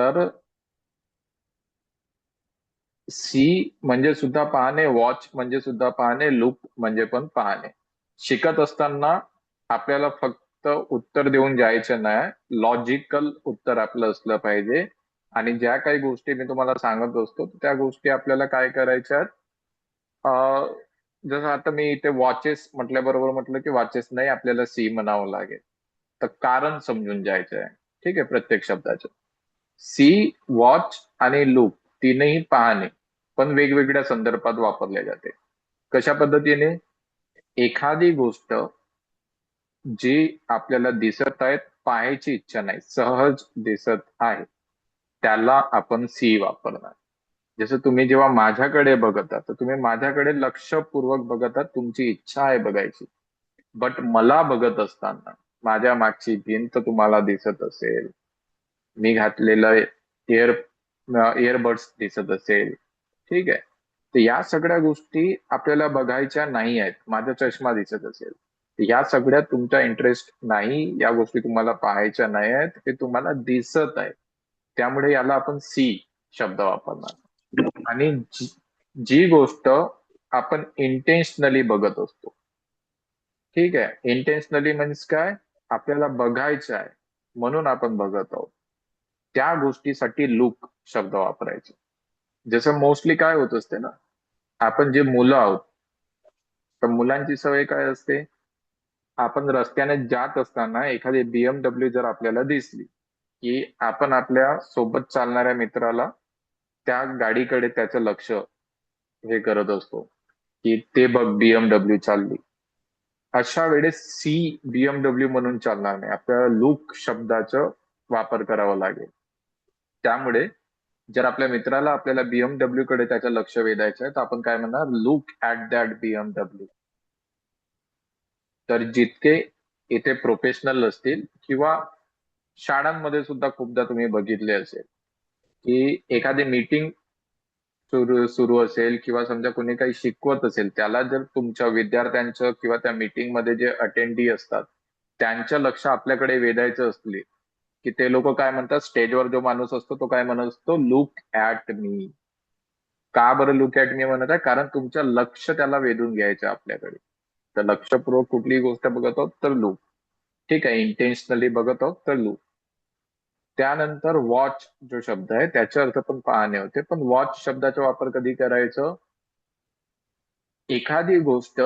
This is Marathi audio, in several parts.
तर सी म्हणजे सुद्धा पाहणे, वॉच म्हणजे सुद्धा पाहणे, लुक म्हणजे पण पाहणे. शिकत असताना आपल्याला फक्त उत्तर देऊन जायचं नाही, लॉजिकल उत्तर आपलं असलं पाहिजे. आणि ज्या काही गोष्टी मी तुम्हाला सांगत असतो त्या गोष्टी आपल्याला काय करायच्या, जसं आता मी इथे वॉचेस म्हटल्याबरोबर म्हटलं की वॉचेस नाही, आपल्याला सी म्हणावं लागेल. तर कारण समजून जायचं आहे. ठीक आहे, प्रत्येक शब्दाचं. सी, वॉच आणि लुक तीनही पाहणे, पण वेगवेगळ्या संदर्भात वापरले जाते. कशा पद्धतीने? एखादी गोष्ट जी आपल्याला दिसत आहे, पाहायची इच्छा नाही, सहज दिसत आहे, त्याला आपण सी वापरणार. जसं तुम्ही जेव्हा माझ्याकडे बघता तर तुम्ही माझ्याकडे लक्षपूर्वक बघता, तुमची इच्छा आहे बघायची. बट मला बघत असताना माझ्या मागची भिंत तुम्हाला दिसत असेल, मी घातलेलं एअर इयरबड्स दिसत असेल, ठीक आहे, तर या सगळ्या गोष्टी आपल्याला बघायच्या नाही आहेत. माझा चष्मा दिसत असेल, तर या सगळ्यात तुमचा इंटरेस्ट नाही, या गोष्टी तुम्हाला पाहायच्या नाही आहेत, हे तुम्हाला दिसत आहे. त्यामुळे याला आपण सी शब्द वापरणार. आणि जी गोष्ट आपण इंटेन्शनली बघत असतो, ठीक आहे, इंटेन्शनली म्हणजे काय, आपल्याला बघायचं आहे म्हणून आपण बघत आहोत, त्या गोष्टीसाठी लुक शब्द वापरायचे. जसं मोस्टली काय होत असते ना, आपण जे मुलं आहोत, तर मुलांची सवय काय असते, आपण रस्त्याने जात असताना एखादी बीएमडब्ल्यू जर आपल्याला दिसली, की आपण आपल्या सोबत चालणाऱ्या मित्राला त्या गाडीकडे त्याचं लक्ष हे करत असतो, की ते बघ बीएमडब्ल्यू चालली. अशा वेळेस सी बीएमडब्ल्यू म्हणून चालणार नाही, आपल्याला लुक शब्दाचा वापर करावा लागेल. त्यामुळे जर आपल्या मित्राला आपल्याला बीएमडब्ल्यू कडे त्याचं लक्ष वेधायचं आहे, तर आपण काय म्हणणार, लुक ऍट दॅट बीएमडब्ल्यू. तर जितके इथे प्रोफेशनल असतील किंवा शाळांमध्ये सुद्धा खूपदा तुम्ही बघितले असेल, की एखादी मीटिंग सुरू सुरू असेल किंवा समजा कोणी काही शिकवत असेल, त्याला जर तुमच्या विद्यार्थ्यांचं किंवा त्या मीटिंग मध्ये जे अटेंडी असतात त्यांचं लक्ष आपल्याकडे वेधायचं असले, की ते लोक काय म्हणतात, स्टेजवर जो माणूस असतो तो काय म्हणत असतो, लुक ऍट मी. का बरं लुक ऍट मी म्हणत आहे? कारण तुमचं लक्ष त्याला वेधून घ्यायचं आपल्याकडे. तर लक्षपूर्वक कुठलीही गोष्ट बघत आहोत तर लुक, ठीक आहे, इंटेन्शनली बघत आहोत तर लुक. त्यानंतर वॉच जो शब्द आहे त्याचे अर्थ पण पाहणे होते, पण वॉच शब्दाचा वापर कधी करायचं, एखादी गोष्ट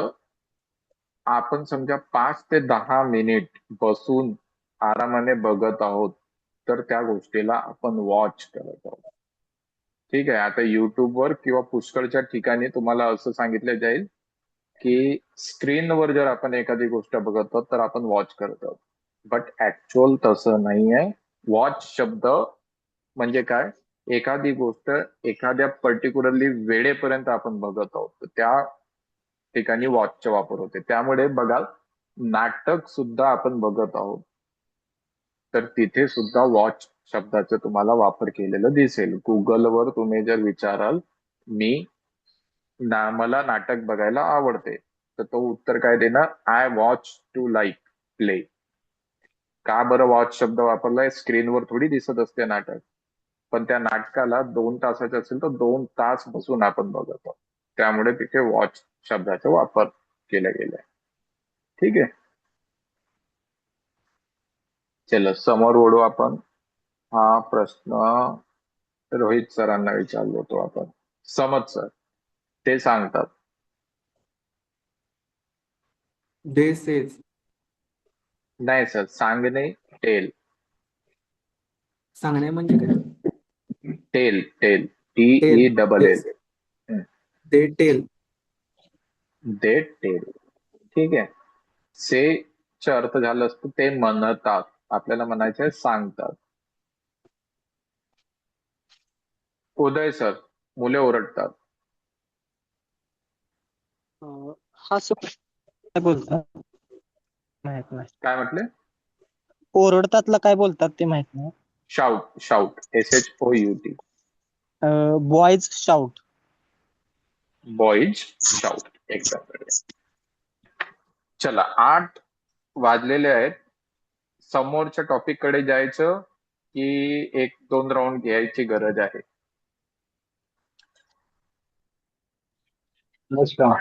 आपण समजा 5 ते 10 मिनिट बसून आरामाने बघत आहोत, तर त्या गोष्टीला आपण वॉच करत आहोत. ठीक आहे, आता युट्यूबवर किंवा पुष्कळच्या ठिकाणी तुम्हाला असं सांगितलं जाईल की स्क्रीनवर जर आपण एखादी गोष्ट बघत आहोत तर आपण वॉच करत आहोत. बट ऍक्च्युअल तसं नाहीये. वॉच शब्द म्हणजे काय, एखादी गोष्ट एखाद्या पर्टिक्युलरली वेळेपर्यंत आपण बघत आहोत, तर त्या ठिकाणी वॉचचा वापर होते. त्यामुळे बघाल, नाटक सुद्धा आपण बघत आहोत तर तिथे सुद्धा वॉच शब्दाचा तुम्हाला वापर केलेलं दिसेल. गुगलवर तुम्ही जर विचाराल, मी मला नाटक बघायला आवडते, तर तो उत्तर काय देणार, I watch to like play. का बरं वॉच शब्द वापरलाय? स्क्रीनवर थोडी दिसत असते नाटक, पण त्या नाटकाला 2 तासाचे असेल तर 2 तास बसून आपण बघतो, त्यामुळे तिथे वॉच शब्दाचा वापर केला गेलाय. ठीक आहे, चला समोर ओढू आपण. हा प्रश्न रोहित सरांना विचारलो होतो आपण. समज सर ते सांगतात. They says. नाही सर, सांगणे, टेल. सांगणे म्हणजे काय? Tell tell, T tell. E double L. Yes. They tell. They tell, ठीक आहे. से चे अर्थ झालं असतं ते म्हणतात, आपल्याला म्हणायचं आहे सांगतात. उदय सर, मुले ओरडतात. हा सर, काय बोलतात माहित नाही. काय म्हटले? ओरडतातला काय बोलतात ते माहित नाही. Shout, shout, SHOUT. Boys shout. Boys shout, exactly. चला 8 वाजलेले आहेत, समोरच्या टॉपिक कडे जायचं की 1-2 राऊंड घ्यायची गरज आहे? अच्छा.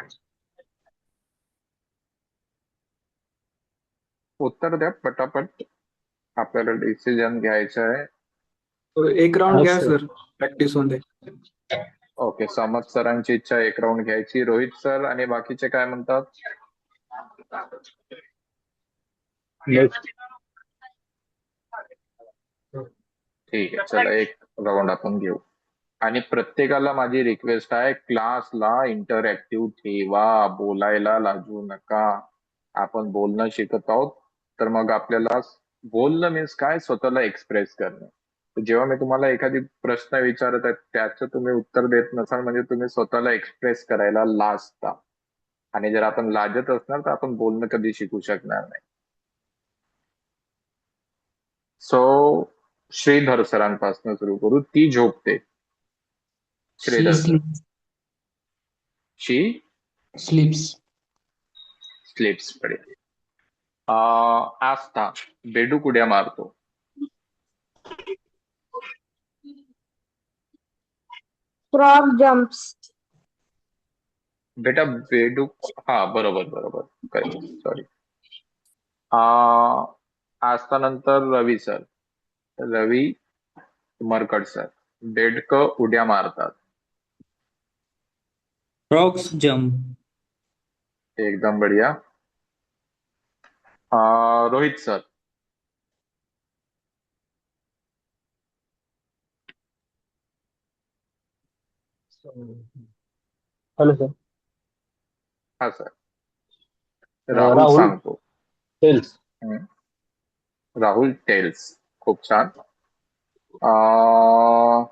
उत्तर द्या पटापट, आपल्याला डिसिजन घ्यायचा आहे. तो एक राऊंड हो घ्या सर. सर, प्रॅक्टिस होऊन दे. ओके, समर्थ सरांची इच्छा 1 राऊंड घ्यायची. रोहित सर आणि बाकीचे काय म्हणतात? नेक्स्ट. ठीक आहे, चला 1 राऊंड आपण घेऊ. आणि प्रत्येकाला माझी रिक्वेस्ट आहे, क्लासला इंटरॅक्टिव्ह ठेवा, बोलायला लाजू नका. आपण बोलणं शिकत आहोत, तर मग आपल्याला बोलणं मीन्स काय, स्वतःला एक्सप्रेस करणं. तर जेव्हा मी तुम्हाला एखादी प्रश्न विचारत आहे त्याचं तुम्ही उत्तर देत नसाल म्हणजे तुम्ही स्वतःला एक्सप्रेस करायला लाजता. आणि जर आपण लाजत असणार तर आपण बोलणं कधी शिकू शकणार नाही. सो श्रीधर सरांपासून सुरू करू. ती झोपते. श्रीधर सर. शी स्लीप्स. स्लीप्स. आस्था बेडूक उड्या मारतो. Frog jumps. बेटा बेडूक, हा बरोबर बरोबर, सॉरी. आस्था नंतर रवी सर. रवी मरकट सर. बेडकं उड्या मारतात. Frogs jump. एकदम बढिया. रोहित सर. Hello sir. हा सर. राहुल राहुल सांगतो. टेल्स. राहुल टेल्स. खूप छान. अं,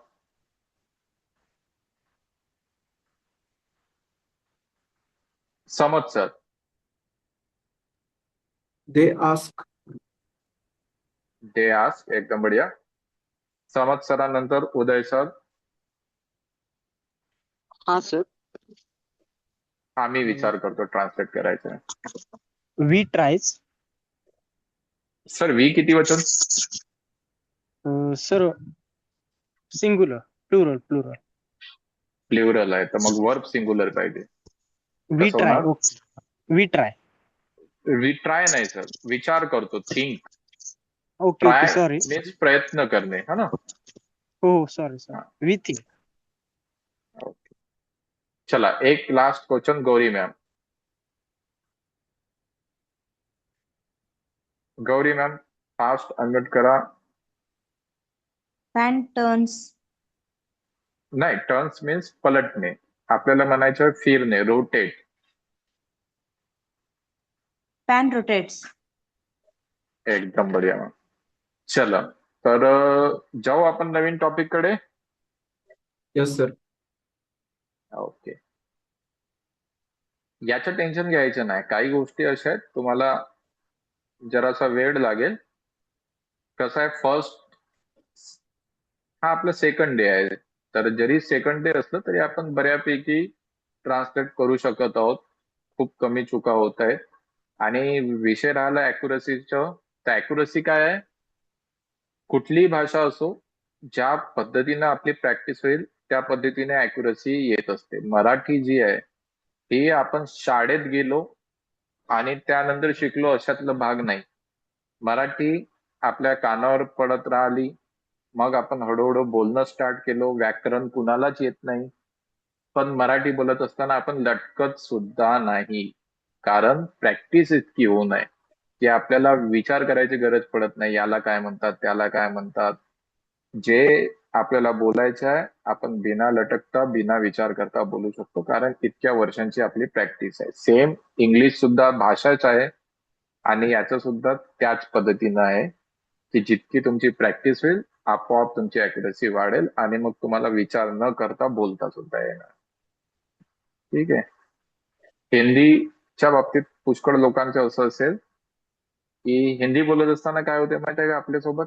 समत sir. They ask. They ask. एकदम बढिया. समत सरांनंतर उदय सर. हा सर. आम्ही विचार करतो ट्रान्सलेट करायचं. We triage. सर वी किती वचन? Sir singular, plural plural. Plural आहे तर मग वर्ब सिंगुलर पाहिजे. वी कसं ट्राय. होणार? Okay, we try. We try नाही सर, विचार करतो. Think. Okay okay, try sorry. Means प्रयत्न करणे, है ना? हो सॉरी सर. हा. We think. ओके. चला एक last question Gauri ma'am. Gauri ma'am fast unmute करा. Fan turns. नाही, टर्न्स मीन्स पलटणे. आपल्याला म्हणायचं फिरणे, रोटेट. Fan rotates. एकदम बढिया मॅम. चला तर जाऊ आपण नवीन टॉपिक कडे. Yes sir. ओके. याचं टेन्शन घ्यायचं नाही. काही गोष्टी अशा आहेत तुम्हाला जरासा वेळ लागेल. कसं आहे, फर्स्ट हा आपला सेकंड डे आहे, तर जरी सेकंड डे असलं तरी आपण बऱ्यापैकी ट्रान्सलेट करू शकत आहोत. खूप कमी चुका होत आहेत. आणि विषय राहिला अॅक्युरसीचं, तर अॅक्युरसी काय आहे, कुठलीही भाषा असो, ज्या पद्धतीनं आपली प्रॅक्टिस होईल त्या पद्धतीने अॅक्युरसी येत असते. मराठी जी आहे ही आपण शाळेत गेलो आणि त्यानंतर शिकलो अशातला भाग नाही. मराठी आपल्या कानावर पडत राहिली, मग आपण हळूहळू बोलणं स्टार्ट केलो. व्याकरण कुणालाच येत नाही, पण मराठी बोलत असताना आपण लटकत सुद्धा नाही. कारण प्रॅक्टिस इतकी होऊ नये की आपल्याला विचार करायची गरज पडत नाही, याला काय म्हणतात त्याला काय म्हणतात. जे आपल्याला बोलायचं आहे आपण बिना लटकता बिना विचार करता बोलू शकतो, कारण इतक्या वर्षांची आपली प्रॅक्टिस आहे. सेम इंग्लिश सुद्धा भाषाच आहे आणि याचं सुद्धा त्याच पद्धतीनं आहे की जितकी तुमची प्रॅक्टिस होईल आपोआप तुमची अॅक्युरसी वाढेल आणि मग तुम्हाला विचार न करता बोलता सुद्धा येणार. ठीक आहे. हिंदीच्या बाबतीत पुष्कळ लोकांचं असं असेल की हिंदी बोलत असताना काय होते माहिती आहे का, आपल्यासोबत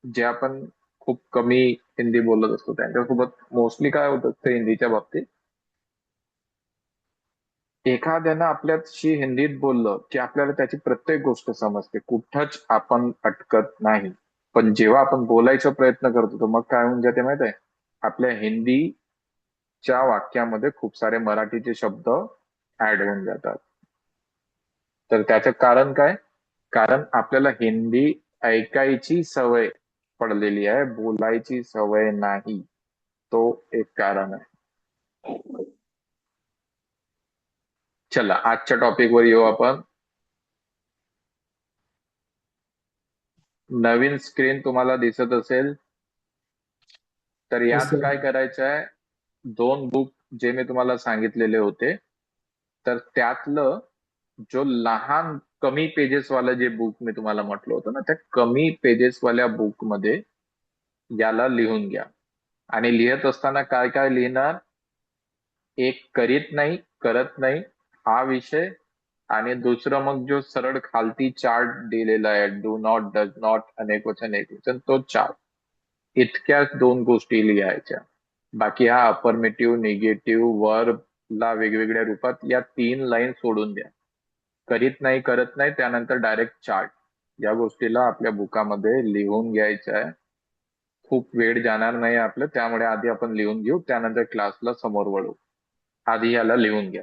जे आपण खूप कमी हिंदी बोलत असतो त्यांच्यासोबत मोस्टली काय होत असतं हिंदीच्या बाबतीत, एखाद्यानं आपल्याशी हिंदीत बोललं की आपल्याला त्याची प्रत्येक गोष्ट समजते, कुठंच आपण अटकत नाही. पण जेव्हा आपण बोलायचा प्रयत्न करतो तर मग काय होऊन जाते माहित आहे, आपल्या हिंदीच्या वाक्यामध्ये खूप सारे मराठीचे शब्द ऍड होऊन जातात. तर त्याचं कारण काय? कारण आपल्याला हिंदी ऐकायची सवय पडलेली आहे, बोलायची सवय नाही. तो एक कारण आहे. चला आजच्या टॉपिक वर येऊ आपण. नवीन स्क्रीन तुम्हाला दिसत असेल तर Yes, यात sir. काय करायचं आहे, 2 बुक जे मी तुम्हाला सांगितलेले होते, तर त्यातलं जो लहान कमी पेजेस वाला जे बुक मी तुम्हाला म्हटलं होतं ना, त्या कमी पेजेस वाल्या बुक मध्ये याला लिहून घ्या. आणि लिहत असताना काय काय लिहिणार? एक करीत नाही, करत नाही हा विषय, आणि दुसरं मग जो सरळ खालती चार्ट दिलेला आहे, डू नॉट, डज नॉट, अनेक वचन एकवचन, तो चार्ट. इतक्याच 2 गोष्टी लिहायच्या. बाकी हा अफर्मेटिव्ह, निगेटिव्ह, वर्ब ला वेगवेगळ्या रूपात या 3 लाईन सोडून द्या. करीत नाही, करत नाही, त्यानंतर डायरेक्ट चार्ट. या गोष्टीला आपल्या बुकामध्ये लिहून घ्यायचं आहे. खूप वेळ जाणार नाही आपलं, त्यामुळे आधी आपण लिहून घेऊ, त्यानंतर क्लासला समोर वळू. आधी याला लिहून घ्या.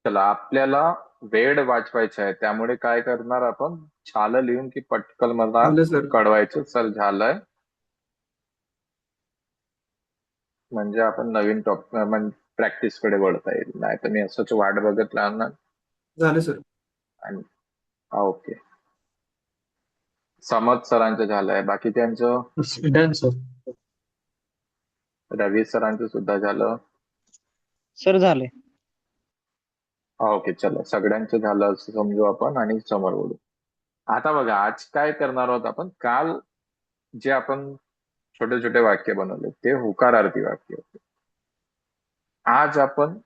चला आपल्याला वेळ वाचवायचा आहे, त्यामुळे काय करणार आपण, झालं लिहून की पटकन मला झालं सर. कळवायचं, चल झालंय. म्हणजे आपण नवीन टॉपिक प्रॅक्टिस कडे वळता येईल, नाही तर मी असंच वाट बघत राहणार. झालं सर. आणि ओके, समज सरांचं झालंय, बाकी त्यांचं, Done, sir. रवी सरांचं सुद्धा झालं. सर झाले. ओके, चला सगळ्यांचं झालं असं समजू आपण आणि समोर वळू. आता बघा आज काय करणार आहोत आपण. काल जे आपण छोटे छोटे वाक्य बनवले ते होकारार्थी वाक्य होते. आज आपण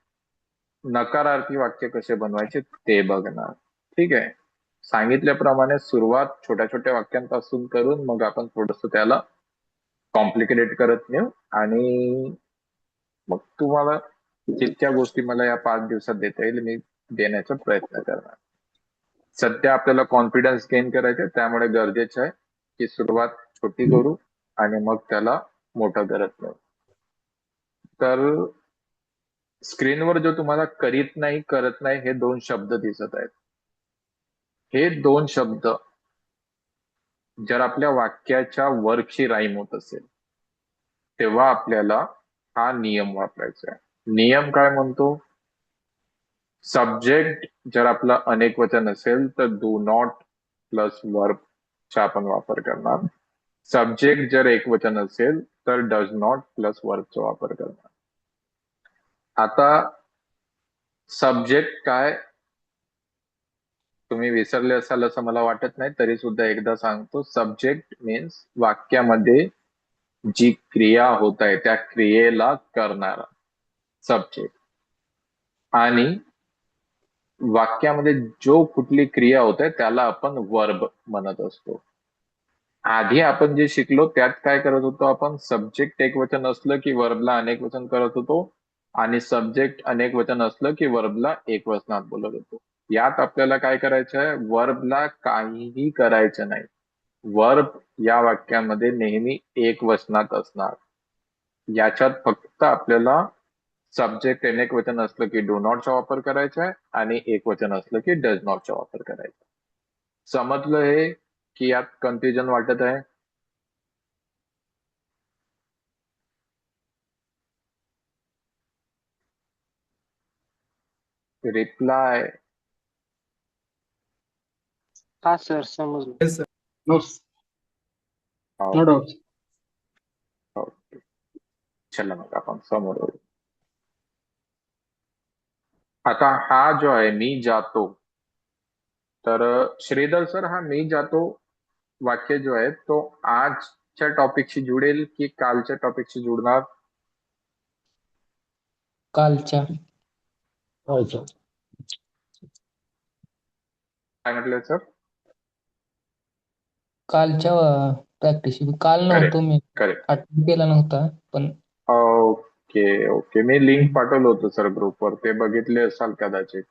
नकारार्थी वाक्य कसे बनवायचे ते बघणार. ठीक आहे, सांगितल्याप्रमाणे सुरुवात छोट्या छोट्या वाक्यांपासून करून मग आपण थोडस त्याला कॉम्प्लिकेटेड करत नेऊ, आणि मग तुम्हाला जितक्या गोष्टी मला या 5 दिवसात देता येईल मी देण्याचा प्रयत्न करणार. सध्या आपल्याला कॉन्फिडन्स गेन करायचं, त्यामुळे गरजेचं आहे की सुरुवात छोटी करू आणि मग त्याला मोठं करत नेऊ. तर स्क्रीनवर जो तुम्हाला करीत नाही, करत नाही हे 2 शब्द दिसत आहेत, हे 2 शब्द जर आपल्या वाक्याच्या वर्कशी राईम होत असेल तेव्हा आपल्याला हा नियम वापरायचा आहे. नियम काय म्हणतो? सब्जेक्ट जर आपला अनेक वचन असेल तर डू नॉट प्लस वर्ब चा आपण वापर करणार. सब्जेक्ट जर एक वचन असेल तर डज नॉट प्लस वर्बचा वापर करणार. आता सब्जेक्ट काय तुम्ही विसरले असाल असं मला वाटत नाही, तरी सुद्धा एकदा सांगतो. सब्जेक्ट मीन्स वाक्यामध्ये जी क्रिया होत आहे त्या क्रियेला करणारा सब्जेक्ट, आणि वाक्यामध्ये जो कुठली क्रिया होत आहे त्याला आपण वर्ब म्हणत असतो. आधी आपण जे शिकलो त्यात काय करत होतो आपण, सब्जेक्ट एक वचन असलं की वर्बला अनेक वचन करत होतो, आणि सब्जेक्ट अनेक वचन असलं की वर्बला एक वचनात बोलत होतो. यात आपल्याला काय करायचं आहे, वर्बला काहीही करायचं नाही. वर्ब या वाक्यामध्ये नेहमी एक वचनात असणार. याच्यात फक्त आपल्याला सब्जेक्ट एक वचन असलं की डू नॉटचा वापर करायचा आहे आणि एक वचन असलं की डज नॉटचा वापर करायचा आहे. समजलं हे की यात कन्फ्युजन वाटत आहे? रिप्लाय. हा सर समजलं. Yes, sir. No no doubt. Okay, चला मग आपण समोर वळू. आता हा जो आहे मी जातो, तर श्रीधर सर हा मी जातो वाक्य जो आहे तो आजच्या टॉपिकशी जुळेल की कालच्या टॉपिकशी जुळणार? कालच्या. अच्छा. काय म्हटलं सर? कालच्या प्रॅक्टिस काल नव्हतो मी, करेक्ट. अटेंड केला नव्हता पण ओके ओके, मी लिंक पाठवलं होतं सर ग्रुपवर, ते बघितले असाल कदाचित.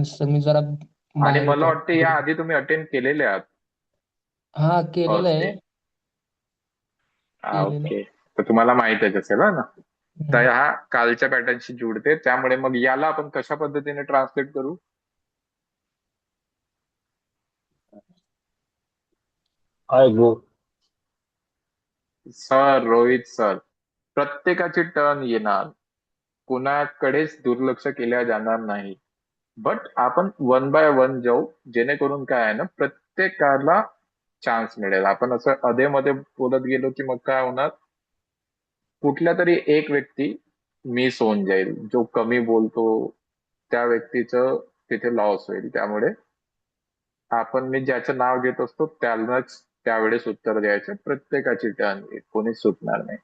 सर मी जरा आणि बाहेर मला होतो. वाटतं या आधी तुम्ही अटेंड केलेले आहात हा केलेलं फर्स्ट आहे. डे. केलेलं ओके, तर तुम्हाला माहितच असेल हा ना. हम्म. तर हा कालच्या पॅटर्नशी जुळते, त्यामुळे मग याला आपण कशा पद्धतीने ट्रान्सलेट करू? I go. Sir, Rohit sir, प्रत्येकाची टर्न येणार, कुणाकडेच दुर्लक्ष केल्या जाणार नाही. बट आपण वन बाय वन जाऊ, जेणेकरून काय आहे ना, प्रत्येकाला चान्स मिळेल. आपण असं अधेमध्ये बोलत गेलो की मग काय होणार, कुठल्या तरी एक व्यक्ती मिस होऊन जाईल, जो कमी बोलतो त्या व्यक्तीचं तिथे लॉस होईल. त्यामुळे आपण मी ज्याचं नाव घेत असतो त्यालाच त्यावेळेस उत्तर द्यायचं. प्रत्येकाची टर्न येईल, कोणीच सुटणार नाही.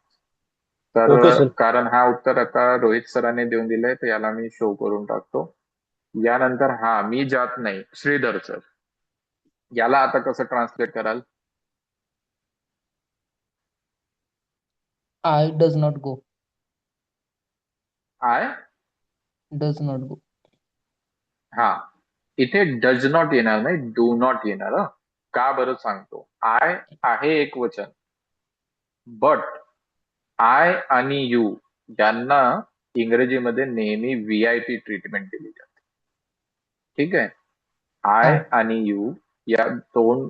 ओके तर सर. कारण हा उत्तर आता रोहित सरांनी देऊन दिलाय, तर याला मी शो करून टाकतो. यानंतर हा मी जात नाही, श्रीधर सर, याला आता कसं ट्रान्सलेट कराल? I does not go. I, does not go. हा, इथे डज नॉट येणार नाही, डू नॉट येणार. हं. का बरं सांगतो. आय आहे एक वचन, बट आय आणि यू यांना इंग्रजीमध्ये नेहमी व्हीआयपी ट्रीटमेंट दिली जाते. ठीक आहे. हा आय आणि यू या दोन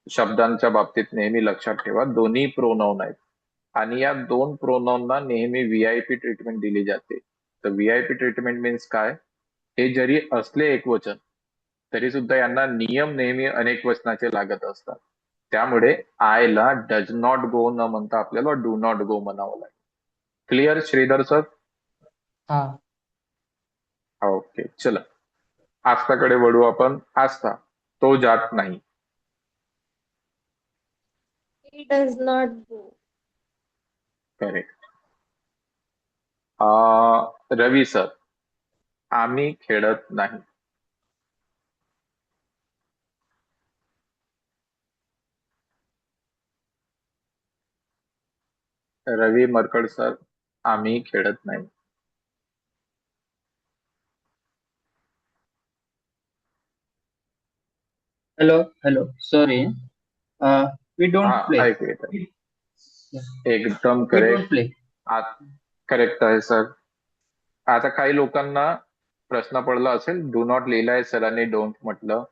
शब्दांच्या बाबतीत नेहमी लक्षात ठेवा, दोन्ही प्रोनाउन आहेत आणि या दोन प्रोनाउनना नेहमी व्हीआयपी ट्रीटमेंट दिली जाते. तर व्हीआयपी ट्रीटमेंट मीन्स काय? हे जरी असले एक वचन तरी सुद्धा यांना नियम नेहमी अनेक वचनाचे लागत असतात. त्यामुळे आयला डज नॉट गो न म्हणता आपल्याला डू नॉट गो म्हणावं लागेल. Clear Shridhar sir? हा ओके, चला आस्थाकडे वळू आपण. आस्था, तो जात नाही. He does not go. Correct. Ravi sir, आम्ही खेळत नाही. रवी मरकड सर, आम्ही खेळत नाही. Hello sorry. वी डोंट हा, प्ले. ऐकू येत आहे. एकदम we don't correct. Play. Correct आहे सर. आता काही लोकांना प्रश्न पडला असेल, डू नॉट लिहिलाय सरांनी, डोंट म्हटलं.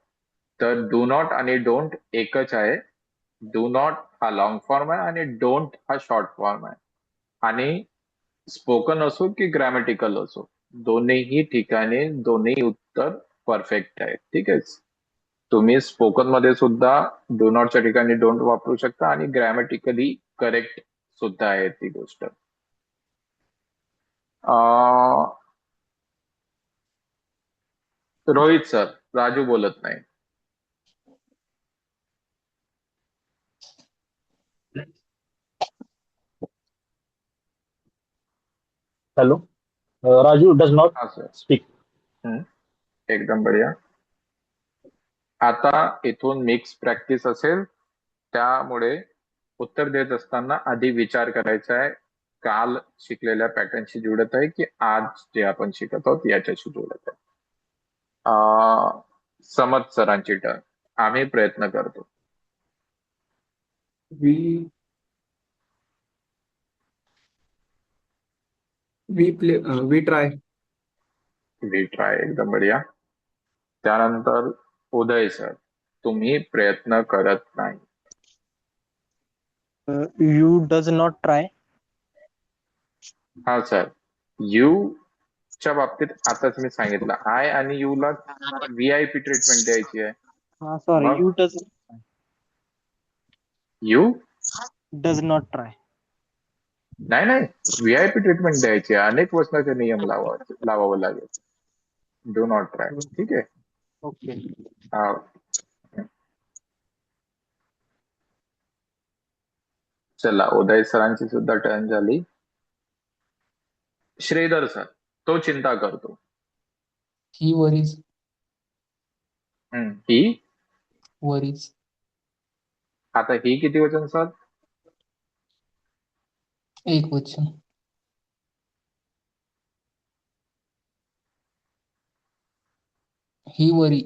तर डू नॉट आणि डोंट एकच आहे. डू नॉट हा लॉंग फॉर्म आहे आणि डोंट हा शॉर्ट फॉर्म आहे. आणि स्पोकन असो की ग्रॅमॅटिकल असो, दोन्ही ठिकाणी दोन्ही उत्तर परफेक्ट आहे. ठीक आहे. तुम्ही स्पोकन मध्ये सुद्धा डू नॉटच्या ठिकाणी डोंट वापरू शकता आणि ग्रॅमॅटिकली करेक्ट सुद्धा आहे ती गोष्ट. रोहित सर, राजू बोलत नाही. हेलो. राजू डज नॉट हा सर. स्पीक. एकदम बढिया. आता इथून मिक्स प्रॅक्टिस असेल, त्यामुळे उत्तर देत असताना आधी विचार करायचा आहे, काल शिकलेल्या पॅटर्नशी जुळत आहे की आज जे आपण शिकत आहोत याच्याशी जुळत आहे. समज सरांची टर्न. आम्ही प्रयत्न करतो. We we try. We try, एकदम बढिया. त्यानंतर उदय सर, तुम्ही प्रयत्न करत नाही. You does not try. हा सर, यू च्या बाबतीत आताच मी सांगितलं, आय आणि यू ला व्हीआयपी ट्रीटमेंट द्यायची आहे. Sorry, मग you you does not try. नाही नाही, व्हीआयपी ट्रीटमेंट द्यायची आहे. अनेक वचनाचे नियम लावावं लागेल. Do not try. ठीक आहे. Okay. हा. चला, उदय सरांची सुद्धा टर्न झाली. श्रीधर सर, तो चिंता करतो. He worries. He, Worries. आता ही किती वचन सर? एक वचन. He worry.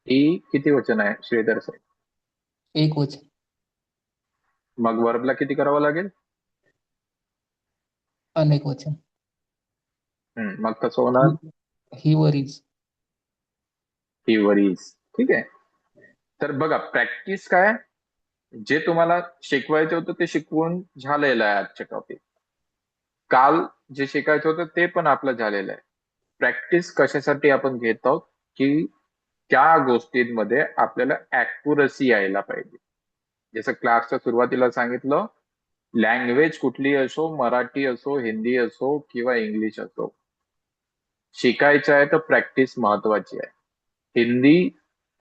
ही किती वचन आहे श्रीधर सर? एक वचन. मग वर्बला किती करावं लागेल? अनेक वचन. मग कसं होणार? He worries. He worries. ठीक आहे. तर बघा, प्रॅक्टिस काय, जे तुम्हाला शिकवायचं होतं ते शिकवून झालेलं आहे आजच्या टॉपिक. काल जे शिकायचं होतं ते पण आपलं झालेलं आहे. प्रॅक्टिस कशासाठी आपण घेत आहोत, की त्या गोष्टींमध्ये आपल्याला ऍक्युरसी यायला पाहिजे. जसं क्लासच्या सुरुवातीला सांगितलं, लँग्वेज कुठली असो, मराठी असो, हिंदी असो किंवा इंग्लिश असो, शिकायचं आहे तर प्रॅक्टिस महत्वाची आहे. हिंदी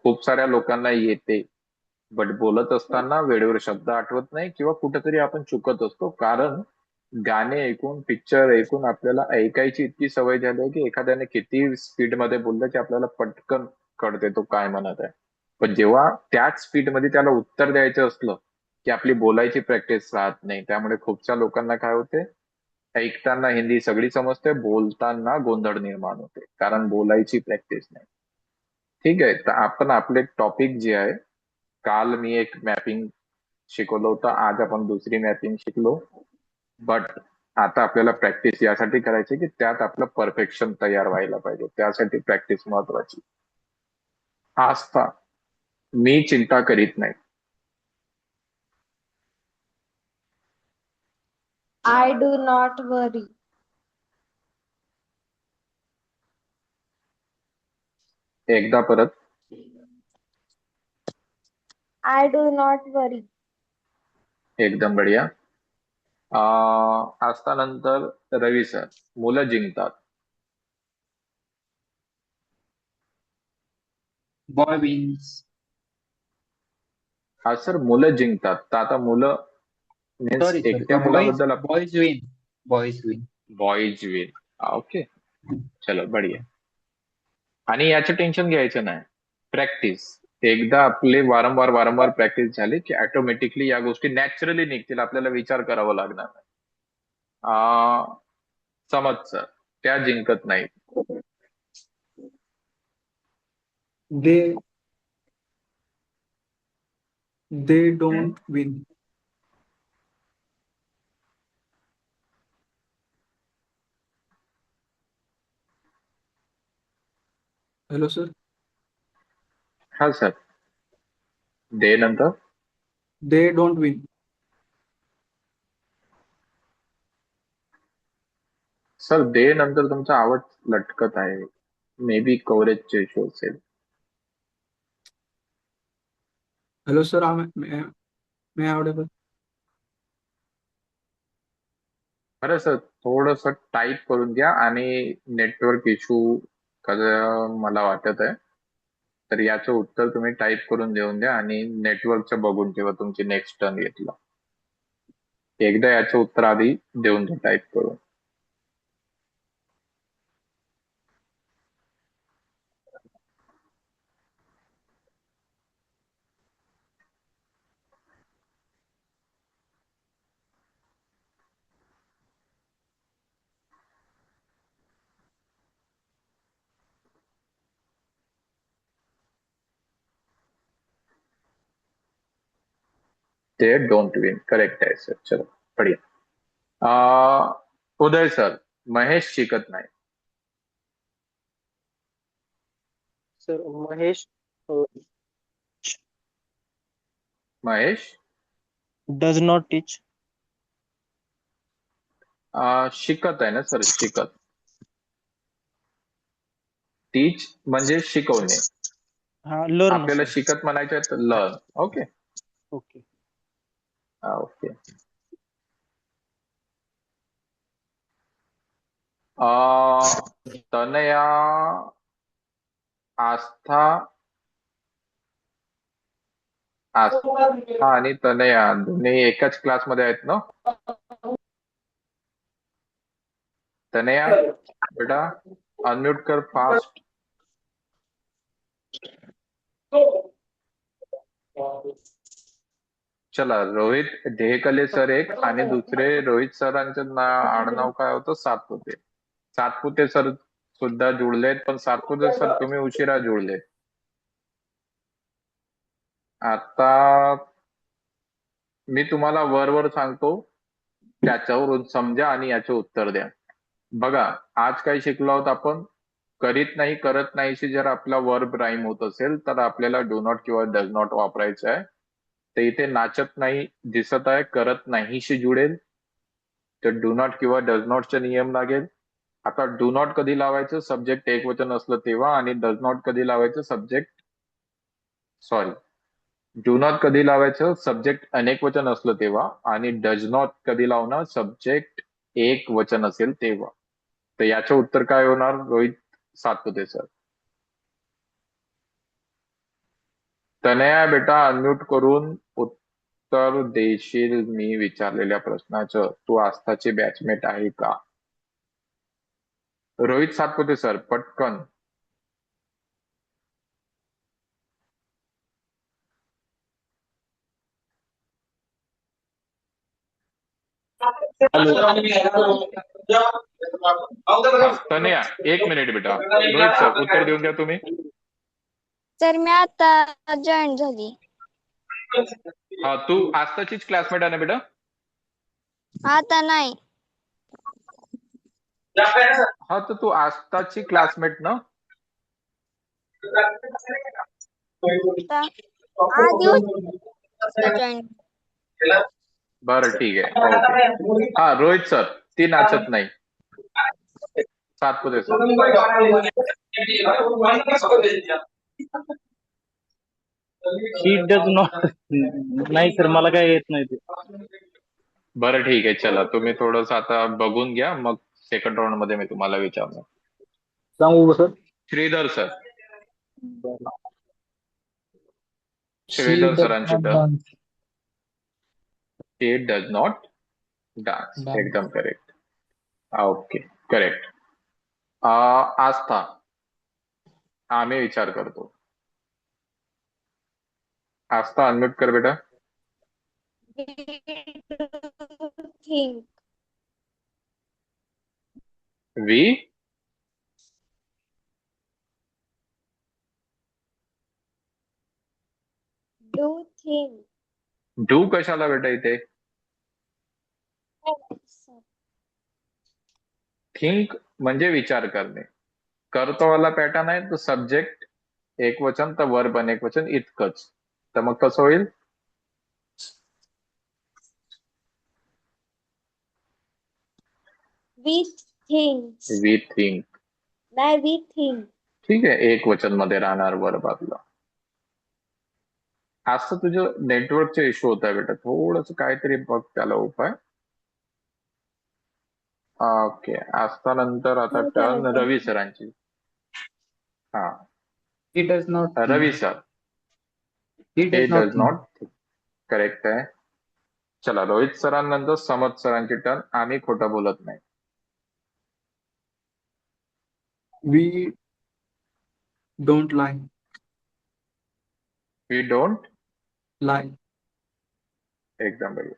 खूप साऱ्या लोकांना येते, बट बोलत असताना वेळेवर शब्द आठवत नाही किंवा कुठेतरी आपण चुकत असतो. कारण गाणे ऐकून, पिक्चर ऐकून आपल्याला ऐकायची इतकी सवय झाली आहे की एखाद्याने किती स्पीड मध्ये बोललं की आपल्याला पटकन कळते तो काय म्हणत आहे. पण जेव्हा त्याच स्पीड मध्ये त्याला उत्तर द्यायचं असलं की आपली बोलायची प्रॅक्टिस राहत नाही. त्यामुळे खूपशा लोकांना काय होते, ऐकताना हिंदी सगळी समजते, बोलताना गोंधळ निर्माण होते, कारण बोलायची प्रॅक्टिस नाही. ठीक आहे. तर आपण आपले टॉपिक जे आहे, काल मी एक मॅपिंग शिकवलं होतं, आज आपण दुसरी मॅपिंग शिकलो. बट आता आपल्याला प्रॅक्टिस यासाठी करायची की त्यात आपलं परफेक्शन तयार व्हायला पाहिजे. त्यासाठी प्रॅक्टिस महत्वाची. आस्था, मी चिंता करीत नाही. I do not worry. एकदा परत. I do not worry. एकदम बढिया. आस्था नंतर रवी सर, मुलं जिंकतात. Boy wins. हा सर, मुलं जिंकतात. तर आता मुलं मीन्स Sorry, sir. एकट्या Boys, मुलाबद्दल. boys win. Boys win. Boys will. Okay, चलो बढिया. आणि याचं टेन्शन घ्यायचं नाही. प्रॅक्टिस एकदा आपले वारंवार वारंवार प्रॅक्टिस झाली की ऑटोमॅटिकली या गोष्टी नॅचरली निघतील. आपल्याला विचार करावा लागणार नाही. समज सर, त्या जिंकत नाही. They don't win. Hello sir. हा सर, दे नंतर. They don't win. सर, दे नंतर तुमचा आवाज लटकत आहे. मे बी कव्हरेजचे इश्यू असेल. हॅलो सर, मे ऑडिबल. बरं सर, थोडस टाईप करून द्या आणि नेटवर्क इश्यू मला वाटत आहे. तर याचं उत्तर तुम्ही टाईप करून देऊन द्या आणि नेटवर्कचं बघून ठेवा तुमची नेक्स्ट टर्न घेतला. एकदा याचं उत्तर आधी देऊन द्या टाईप करून. ते डोंट विन करेक्ट आहे सर. चलो बढिया. उदय सर, महेश शिकत नाही. Sir, Mahesh Mahesh does not teach. शिकत आहे ना सर, शिकत. टीच म्हणजे शिकवणे. Learn, आपल्याला sir. शिकत म्हणायचे तर learn. Okay. Okay. Okay. Tanaya, आस्था आणि तनया दोन्ही एकाच क्लासमध्ये आहेत ना? तनया बेटा अनम्यूट कर फास्ट. चला, रोहित ढेकले सर एक आणि दुसरे रोहित सरांचं आडनाव काय होतं? सातपुते. सातपुते सर सुद्धा जुळलेत, पण सातपुते सर तुम्ही उशिरा जुळले. आता मी तुम्हाला वर सांगतो, त्याच्यावरून समजा आणि याचे उत्तर द्या. बघा, आज काय शिकलो आहोत आपण? करीत नाही, करत नाहीशी जर आपला वर्ब राईम होत असेल तर आपल्याला डू नॉट किंवा डज नॉट वापरायचं आहे. तर इथे नाचत नाही दिसत आहे, करत नाहीशी जुळेल तर डू नॉट किंवा डज नॉटचा नियम लागेल. आता डू नॉट कधी लावायचं? सब्जेक्ट एक वचन असलं तेव्हा. आणि डज नॉट कधी लावायचं? डू नॉट कधी लावायचं? सब्जेक्ट अनेक वचन असलं तेव्हा. आणि डज नॉट कधी लावणार? सब्जेक्ट एक वचन असेल तेव्हा. तर याचं उत्तर काय होणार रोहित सातपुते सर? तनया बेटा अनम्यूट करून उत्तर देशील मी विचारलेल्या प्रश्नाचं? तू आस्थाची बॅचमेट आहे का? रोहित सातपुते सर पटकन. तनया एक मिनिट बेटा. रोहित सर उत्तर देऊन द्या तुम्ही. सर मी आता जॉईन झाली. हा, तू आस्थाचीच क्लासमेट आहे ना बेटा? आता नाही. हा, तर तू आस्थाची क्लासमेट ना? आधी जॉईन. बरं ठीक आहे. ओके. हा रोहित सर, ती नाचत नाही. Satpute sir. He does not. नाही सर, मला काय येत नाही ते. बरं ठीक आहे. चला, तुम्ही थोडस आता बघून घ्या, मग सेकंड राऊंड मध्ये मी तुम्हाला विचारणार. सांगू का sir? Shridhar sir. She Shridhar does सरांची not turn. dance. She does not dance. Dance. एकदम करेक्ट. Okay, correct. आस्था, आम्ही विचार करतो. आस्था अनम्यूट कर बेटा. Think. We do think. Do कशाला बेटा इथे? थिंक म्हणजे विचार करणे. कर्तवाला पॅटर्न आहे तर सब्जेक्ट एक वचन तर वर्ब अनेक वचन इतकंच. तर मग कसं होईल? We think. We think. नाही, वी थिंक. ठीक आहे, एक वचन मध्ये राहणार वर्ब आपला. आज तर तुझं नेटवर्कचे इश्यू होत आहे बेटा, थोडस काहीतरी बघ त्याला उपाय. ओके, आस्था नंतर आता टर्न रवी सरांची. हा, He does not Ravi think. Sir. He he does not does think. Not correct आहे. चला, रोहित सरांनंतर समत सरांची टर्न. आम्ही खोटं बोलत नाही. We don't lie. We don't Lie. एकदम बरोबर.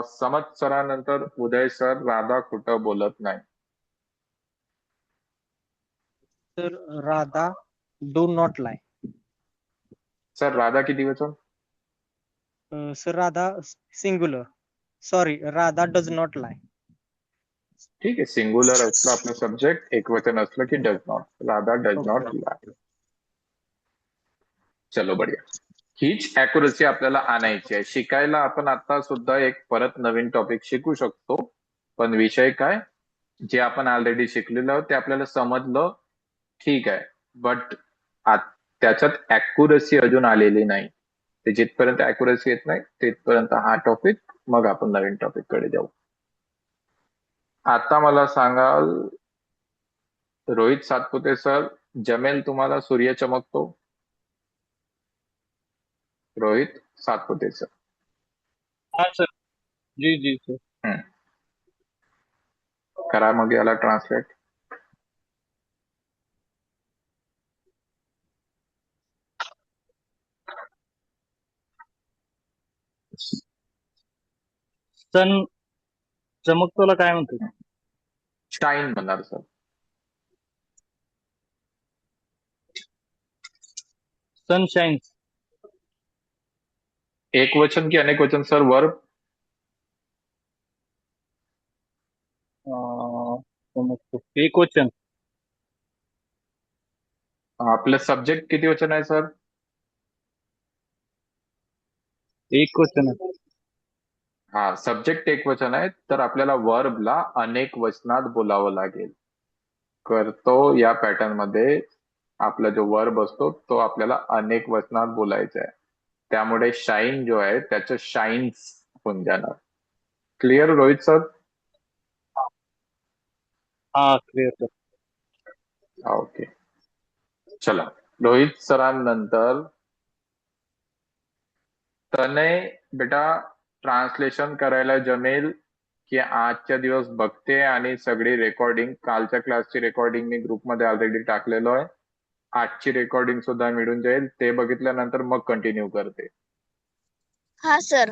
समत सरांनंतर उदय सर. राधा खोटं बोलत नाही. Sir, Radha do not lie. Sir Radha किती वचन? Sir, Radha singular. Sorry, Radha does not lie. ठीक आहे, सिंगुलर असलं आपलं सब्जेक्ट, एकवचन असलं की does not. Radha does not lie. चलो बढिया. हीच अॅक्युरसी आपल्याला आणायची आहे. शिकायला आपण आता सुद्धा एक परत नवीन टॉपिक शिकू शकतो, पण विषय काय, जे आपण ऑलरेडी शिकलेलो आहोत ते आपल्याला समजलं, ठीक आहे, बट त्याच्यात अॅक्युरसी अजून आलेली नाही. ते जिथपर्यंत अॅक्युरसी येत नाही तिथपर्यंत हा टॉपिक, मग आपण नवीन टॉपिक कडे जाऊ. आता मला सांगाल, रोहित सातपुते सर, जमेल तुम्हाला सूर्य चमकतो? रोहित सातपुते सर. हा सर. जी जी सर. हम्म. करा मग याला ट्रान्सलेट. सन चमकतोला काय म्हणतात? शाईन म्हणणार सर. सनशाईन. एक वचन की अनेक वचन सर? वर्ब. चमकतो एक वचन. आपलं सब्जेक्ट किती वचन आहे सर? एक वचन आहे. हा, सब्जेक्ट एक वचन आहे, तर आपल्याला वर्बला अनेक वचनात बोलावं लागेल. करतो या पॅटर्न मध्ये आपला जो वर्ब असतो तो आपल्याला अनेक वचनात बोलायचा आहे. त्यामुळे शाईन जो आहे त्याचं शाईन्स होऊन जाणार. Clear Rohit sir? हा क्लिअर सर. ओके, चला. रोहित सरांनंतर तनय बेटा, ट्रान्सलेशन करायला जमेल की आजच्या दिवस बघते आणि सगळी रेकॉर्डिंग, कालच्या क्लासची रेकॉर्डिंग मी ग्रुपमध्ये ऑलरेडी टाकलेलो आहे. आजची रेकॉर्डिंग सुद्धा मिळून जाईल, ते बघितल्यानंतर मग कंटिन्यू करते. हा सर.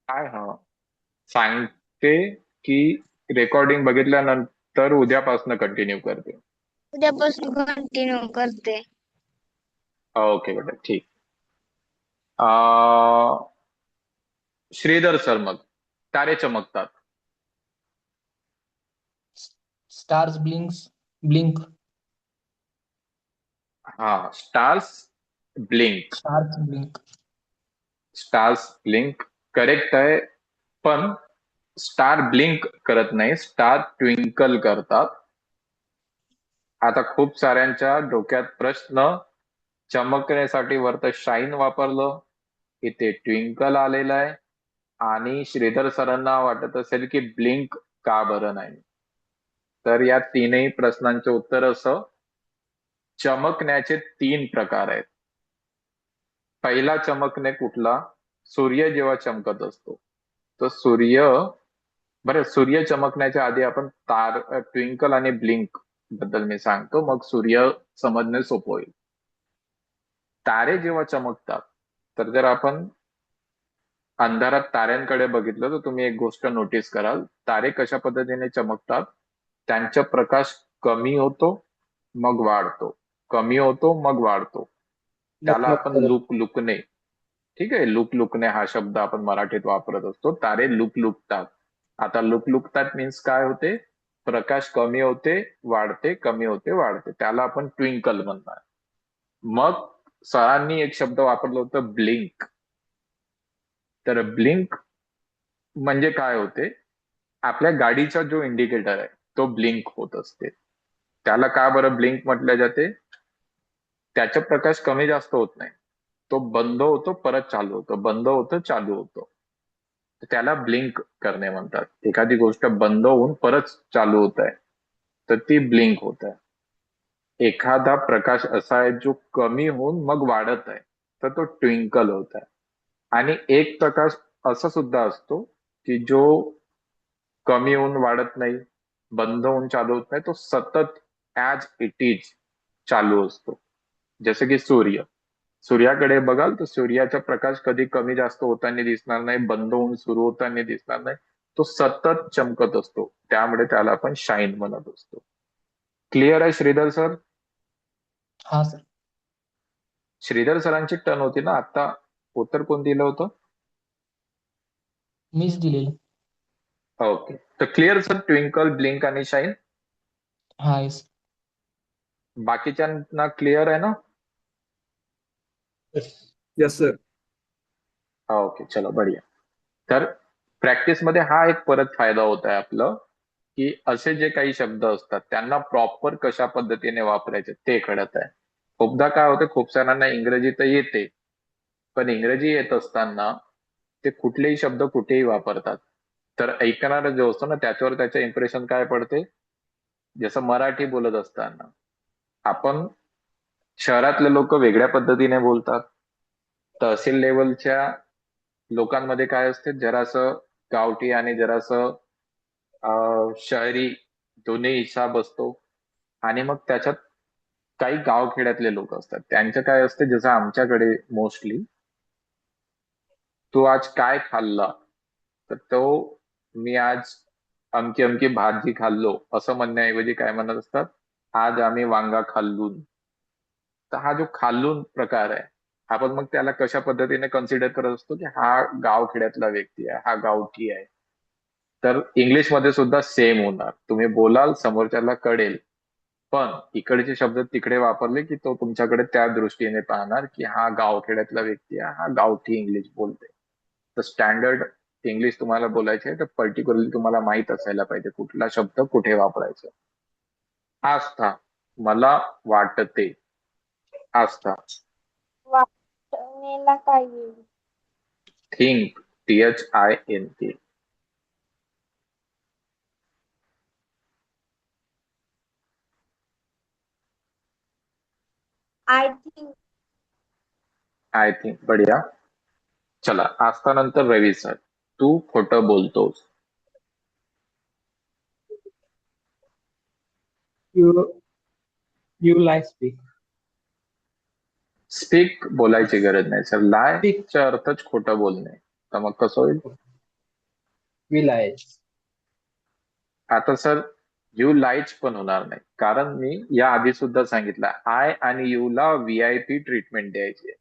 काय हा सांगते की रेकॉर्डिंग बघितल्यानंतर उद्यापासून कंटिन्यू करते? उद्यापासून कंटिन्यू करते. ओके बेटा, ठीक. अं, श्रीधर सर, मग तारे चमकतात. Stars blinks blink. हा, stars blink. Stars blink. Stars blink correct आहे, पण स्टार ब्लिंक करत नाही, स्टार ट्विंकल करतात. आता खूप साऱ्यांच्या डोक्यात प्रश्न, चमकण्यासाठी वरतं शाईन वापरलं, इथे ट्विंकल आलेलं आहे, आणि श्रीधर सरांना वाटत असेल की ब्लिंक का बरं नाही. तर या तीनही प्रश्नांचे उत्तर असं, चमकण्याचे 3 प्रकार आहेत. पहिला चमकणे कुठला? सूर्य जेव्हा चमकत असतो, तर सूर्य चमकण्याच्या आधी आपण ट्विंकल आणि ब्लिंक बद्दल मी सांगतो, मग सूर्य समजणे सोपं होईल. तारे जेव्हा चमकतात, तर जर आपण अंधारात ताऱ्यांकडे बघितलं तर तुम्ही एक गोष्ट नोटीस कराल, तारे कशा पद्धतीने चमकतात. त्यांचा प्रकाश कमी होतो मग वाढतो, कमी होतो मग वाढतो. त्याला आपण लुकलुकणे, ठीक आहे, लुकलुकणे हा शब्द आपण मराठीत वापरत असतो. तारे लुकलुकतात. आता लुकलुकतात मीन्स काय होते? प्रकाश कमी होते वाढते, कमी होते वाढते, त्याला आपण ट्विंकल म्हणणार. मग सरांनी एक शब्द वापरलं होतं, ब्लिंक. तर ब्लिंक म्हणजे काय होते? आपल्या गाडीचा जो इंडिकेटर आहे तो ब्लिंक होत असते. त्याला का बरं ब्लिंक म्हटलं जाते? त्याचा प्रकाश कमी जास्त होत नाही, तो बंद होतो परत चालू होतो, बंद होतं चालू होतो, त्याला ब्लिंक करणे म्हणतात. एखादी गोष्ट बंद होऊन परत चालू होत आहे तर ती ब्लिंक होत आहे. एखादा प्रकाश असा आहे जो कमी होऊन मग वाढत आहे तर तो ट्विंकल होत आहे. आणि एक प्रकाश असा सुद्धा असतो की जो कमी होऊन वाढत नाही, बंद होऊन चालू होत नाही, तो सतत ऍज इट इज चालू असतो. जसं की सूर्याकडे बघाल तर सूर्याचा प्रकाश कधी कमी जास्त होताना दिसणार नाही, बंद होऊन सुरू होताना दिसणार नाही, तो सतत चमकत असतो, त्यामुळे त्याला आपण शाईन म्हणत असतो. क्लिअर आहे श्रीधर सर? हा सर. श्रीधर सरांची टर्न होती ना आता. उत्तर कोण दिलं होतं? मीच दिलेलं. ओके, तर क्लिअर सर, ट्विंकल, ब्लिंक आणि शाईन. हा येस. बाकीच्यांना क्लिअर आहे ना? Yes, sir. ओके, चलो बढिया. तर प्रॅक्टिसमध्ये हा एक परत फायदा होत आहे आपलं, की असे जे काही शब्द असतात त्यांना प्रॉपर कशा पद्धतीने वापरायचे ते कळत आहे. खूपदा काय होते, खूप जणांना इंग्रजी तर येते, पण इंग्रजी येत असताना ते कुठलेही शब्द कुठेही वापरतात. तर ऐकणारा जो असतो ना, त्याच्यावर त्याचे इम्प्रेशन काय पडते, जसं मराठी बोलत असताना आपण शहरातले लोक वेगळ्या पद्धतीने बोलतात, तहसील लेवलच्या लोकांमध्ये काय असते, जरासं गावठी आणि जरासं शहरी दोन्ही हिसाब असतो. आणि मग त्याच्यात काही गावखेड्यातले लोक असतात, त्यांचं काय असते, जसं आमच्याकडे मोस्टली तू आज काय खाल्ला, तर तो मी आज अमकी अमकी भाजी खाल्लो असं म्हणण्याऐवजी काय म्हणत असतात, आज आम्ही वांगा खाल्लून. तर हा जो खाल्लून प्रकार आहे, आपण मग त्याला कशा पद्धतीने कन्सिडर करत असतो, की हा गावखेड्यातला व्यक्ती आहे, हा गावठी आहे. तर इंग्लिशमध्ये सुद्धा सेम होणार, तुम्ही बोलाल समोरच्याला कळेल, पण इकडचे शब्द तिकडे वापरले की तो तुमच्याकडे त्या दृष्टीने पाहणार की हा गावखेड्यातला व्यक्ती आहे, हा गावठी इंग्लिश बोलते. तर स्टँडर्ड इंग्लिश तुम्हाला बोलायचे आहे तर पर्टिक्युलरली तुम्हाला माहित असायला पाहिजे कुठला शब्द कुठे वापरायचा. आस्था, मला वाटते. आस्था. वाटणेला काय येईल? Think, THINK. I think. I think, बढिया. चला, आस्था नंतर रवी सर, तू खोटं बोलतोस. You lie, speak. स्पीक बोलायची गरज नाही सर, लाय Speak. चा अर्थच खोटं बोलणे. तर मग कसं होईल? We lie. आता सर यू लाईच पण होणार नाही, कारण मी या आधी सुद्धा सांगितलं, आय आणि यू ला VIP ट्रीटमेंट द्यायची आहे.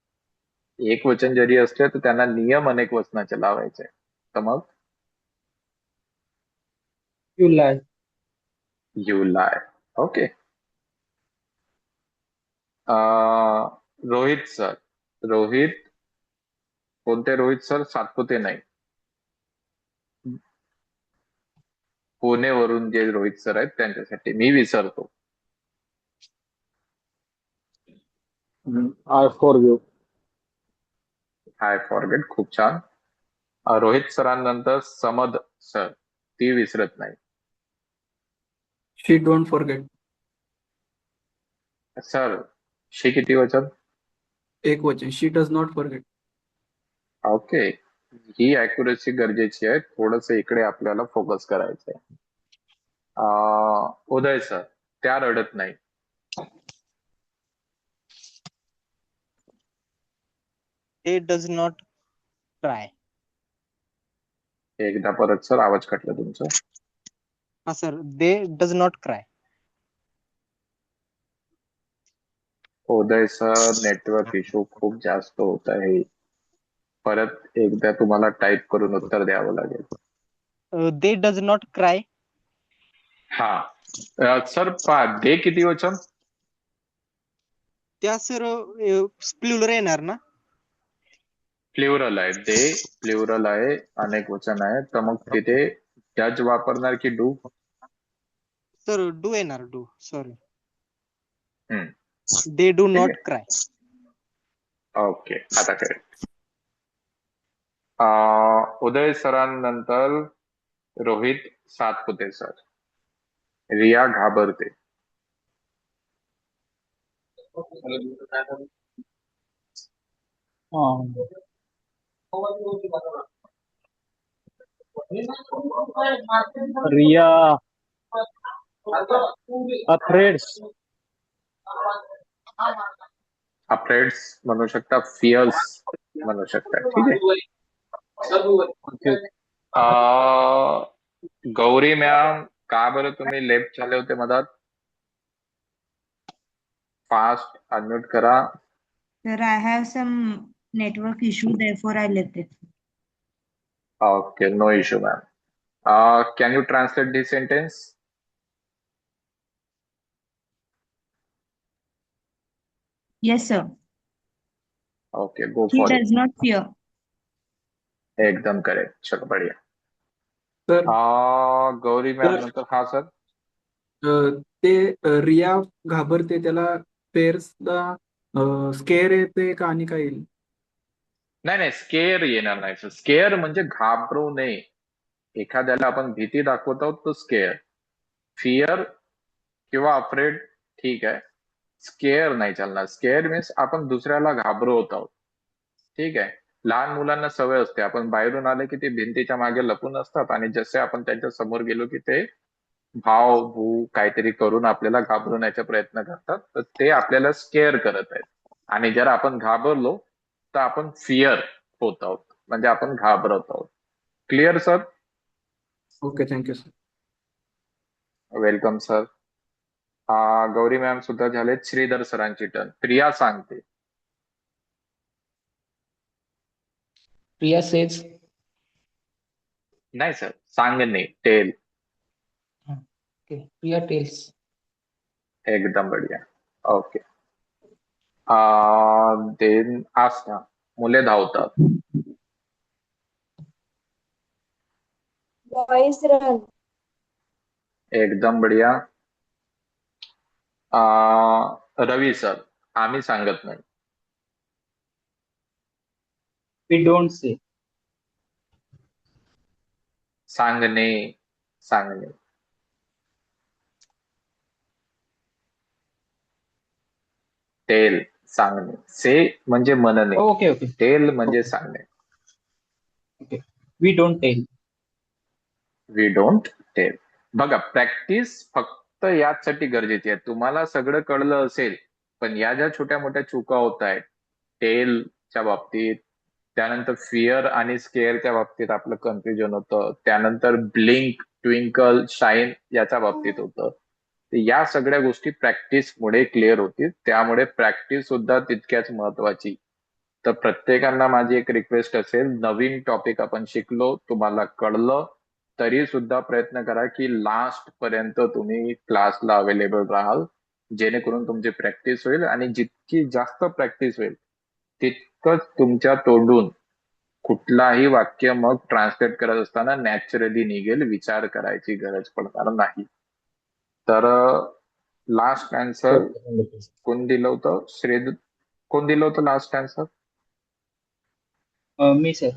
एक वचन जरी असले तर त्यांना नियम अनेक वचनाचे लावायचे. तर मग You lie. You lie. Okay. Rohit sir, Rohit, कोणते रोहित सर? सातपुते नाही, पुणेवरून जे रोहित सर आहेत त्यांच्यासाठी मी विसरतो. I forgive. आय फॉरगेट, खूप छान. रोहित सरांनंतर समद सर, ती विसरत नाही. She don't forget. सर, शी किती वचन? एक वचन. She does not forget. Okay, he accuracy गरजेची आहे, थोडस इकडे आपल्याला फोकस करायचंय. उदय सर, त्या रडत नाही. They does not cry. एकदा परत सर, आवाज कटला तुमचा. हा sir, they does not cry. Uday sir, network issue खूप जास्त होत आहे, परत एकदा तुम्हाला टाईप करून उत्तर द्यावं लागेल. They does not cry. हा सर, दे किती वचन? त्या सर प्लुरल येणार ना? प्ल्युरल आहे, दे प्ल्युरल आहे, अनेक वचन आहे, तर मग तिथे डज वापरणार की डू? सर डू येणार, डू. सॉरी, हम्म, दे डू ठीक नॉट आहे. क्राय. ओके, आता करेक्ट. उदय सरांनंतर रोहित सातपुते सर. रिया घाबरते. रिया अफ्रेड्स. अफ्रेड्स म्हणू शकता, फिअर्स म्हणू शकता, ठीक आहे. गौरी मॅम, का बरं तुम्ही लेफ्ट झाले होते मधात? फास्ट अनम्यूट करा. Sir, I have some network issue, therefore I left it. Okay, no issue ma'am. Can you translate this sentence? Yes, sir. Okay, go He for it. does not fear. एकदम करेक्ट. चलो बढ़िया. सर गौरी मॅम सर नंतर. हा सर. ते रिया घाबरते त्याला पेअर्सला स्केअर येते का आणि काय येईल? नाही नाही, स्केअर येणार नाही सर. स्केअर म्हणजे घाबरू नये. एखाद्याला आपण भीती दाखवत आहोत तो स्केअर. फिअर किंवा अफ्रेड ठीक आहे. स्केअर नाही चालणार. स्केअर मीन्स आपण दुसऱ्याला घाबरवत आहोत. ठीक आहे. लहान मुलांना सवय असते, आपण बाहेरून आले की ते भिंतीच्या मागे लपून असतात आणि जसे आपण त्यांच्या समोर गेलो की ते भाव भू काहीतरी करून आपल्याला घाबरवण्याचा प्रयत्न करतात. तर ते आपल्याला स्केअर करत आहेत. आणि जर आपण घाबरलो तर आपण फिअर होत आहोत, म्हणजे आपण घाबरत आहोत. Clear sir? Okay, thank you sir. Welcome sir. Gauri ma'am सुद्धा झालेत. श्रीधर सरांची टर्न. प्रिया सांगते. Priya says, नाही सर, सांगणे. टेल. okay, Priya tells. एकदम बढिया. ओके. देन आस्था. मुले धावतात. Boys run. एकदम बढिया. रवी सर. आम्ही सांगत नाही. We don't say. सांगणे. सांगणे. टेल. सांगणे. से म्हणजे म्हणणे. Okay, okay, टेल म्हणजे okay, सांगणे. okay. We don't tell. We don't tell. बघा, प्रॅक्टिस फक्त याचसाठी गरजेची आहे. तुम्हाला सगळं कळलं असेल, पण या ज्या छोट्या मोठ्या चुका होत आहेत टेलच्या बाबतीत, त्यानंतर फिअर आणि स्केअरच्या बाबतीत आपलं कन्फ्युजन होतं, त्यानंतर ब्लिंक, ट्विंकल, शाईन याच्या बाबतीत होतं. तर या सगळ्या गोष्टी प्रॅक्टिसमुळे क्लिअर होतील. त्यामुळे प्रॅक्टिस सुद्धा तितक्याच महत्वाची. तर प्रत्येकांना माझी एक रिक्वेस्ट असेल, नवीन टॉपिक आपण शिकलो, तुम्हाला कळलं तरी सुद्धा प्रयत्न करा की लास्ट पर्यंत तुम्ही क्लासला अवेलेबल राहाल, जेणेकरून तुमची प्रॅक्टिस होईल. आणि जितकी जास्त प्रॅक्टिस होईल तितकंच तुमच्या तोंडून कुठलाही वाक्य मग ट्रान्सलेट करत असताना नॅचरली निघेल, विचार करायची गरज पडणार नाही. तर लास्ट आन्सर कोण दिलं होतं? कोण दिलं होतं लास्ट आन्सर? Me, sir.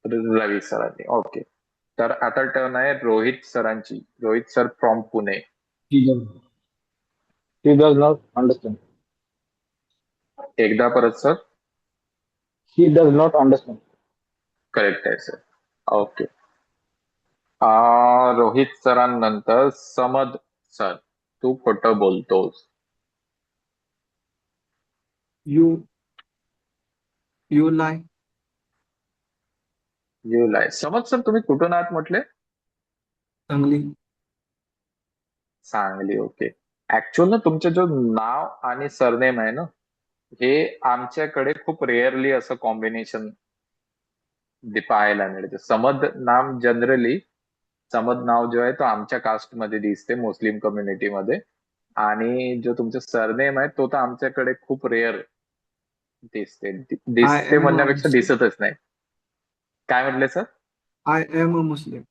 रवी सरांनी. ओके. तर आता टर्न आहे रोहित सरांची. Rohit sir from Pune. He does not understand. एकदा परत sir. He does not understand. Correct आहे सर. ओके. रोहित सरांनंतर समद सर. तू खोटं बोलतोस. You lie. You lie. Samad sir, तुम्ही कुठून आहात म्हटले? चांगली. सांगली. ओके. ऍक्च्युअल ना तुमचं जो नाव आणि सरनेम आहे ना, हे आमच्याकडे खूप रेअरली असं कॉम्बिनेशन पाहायला मिळते. समद नाम जनरली, समद नाव जो आहे तो आमच्या कास्टमध्ये दिसते, मुस्लिम कम्युनिटीमध्ये. आणि जो तुमचं सरनेम आहे तो तर आमच्याकडे खूप रेअर दिसते. आय दिसते एम अ म्हणण्यापेक्षा मुस्लिम. दिसतच नाही. काय म्हटले सर? आय एम अ मुस्लिम.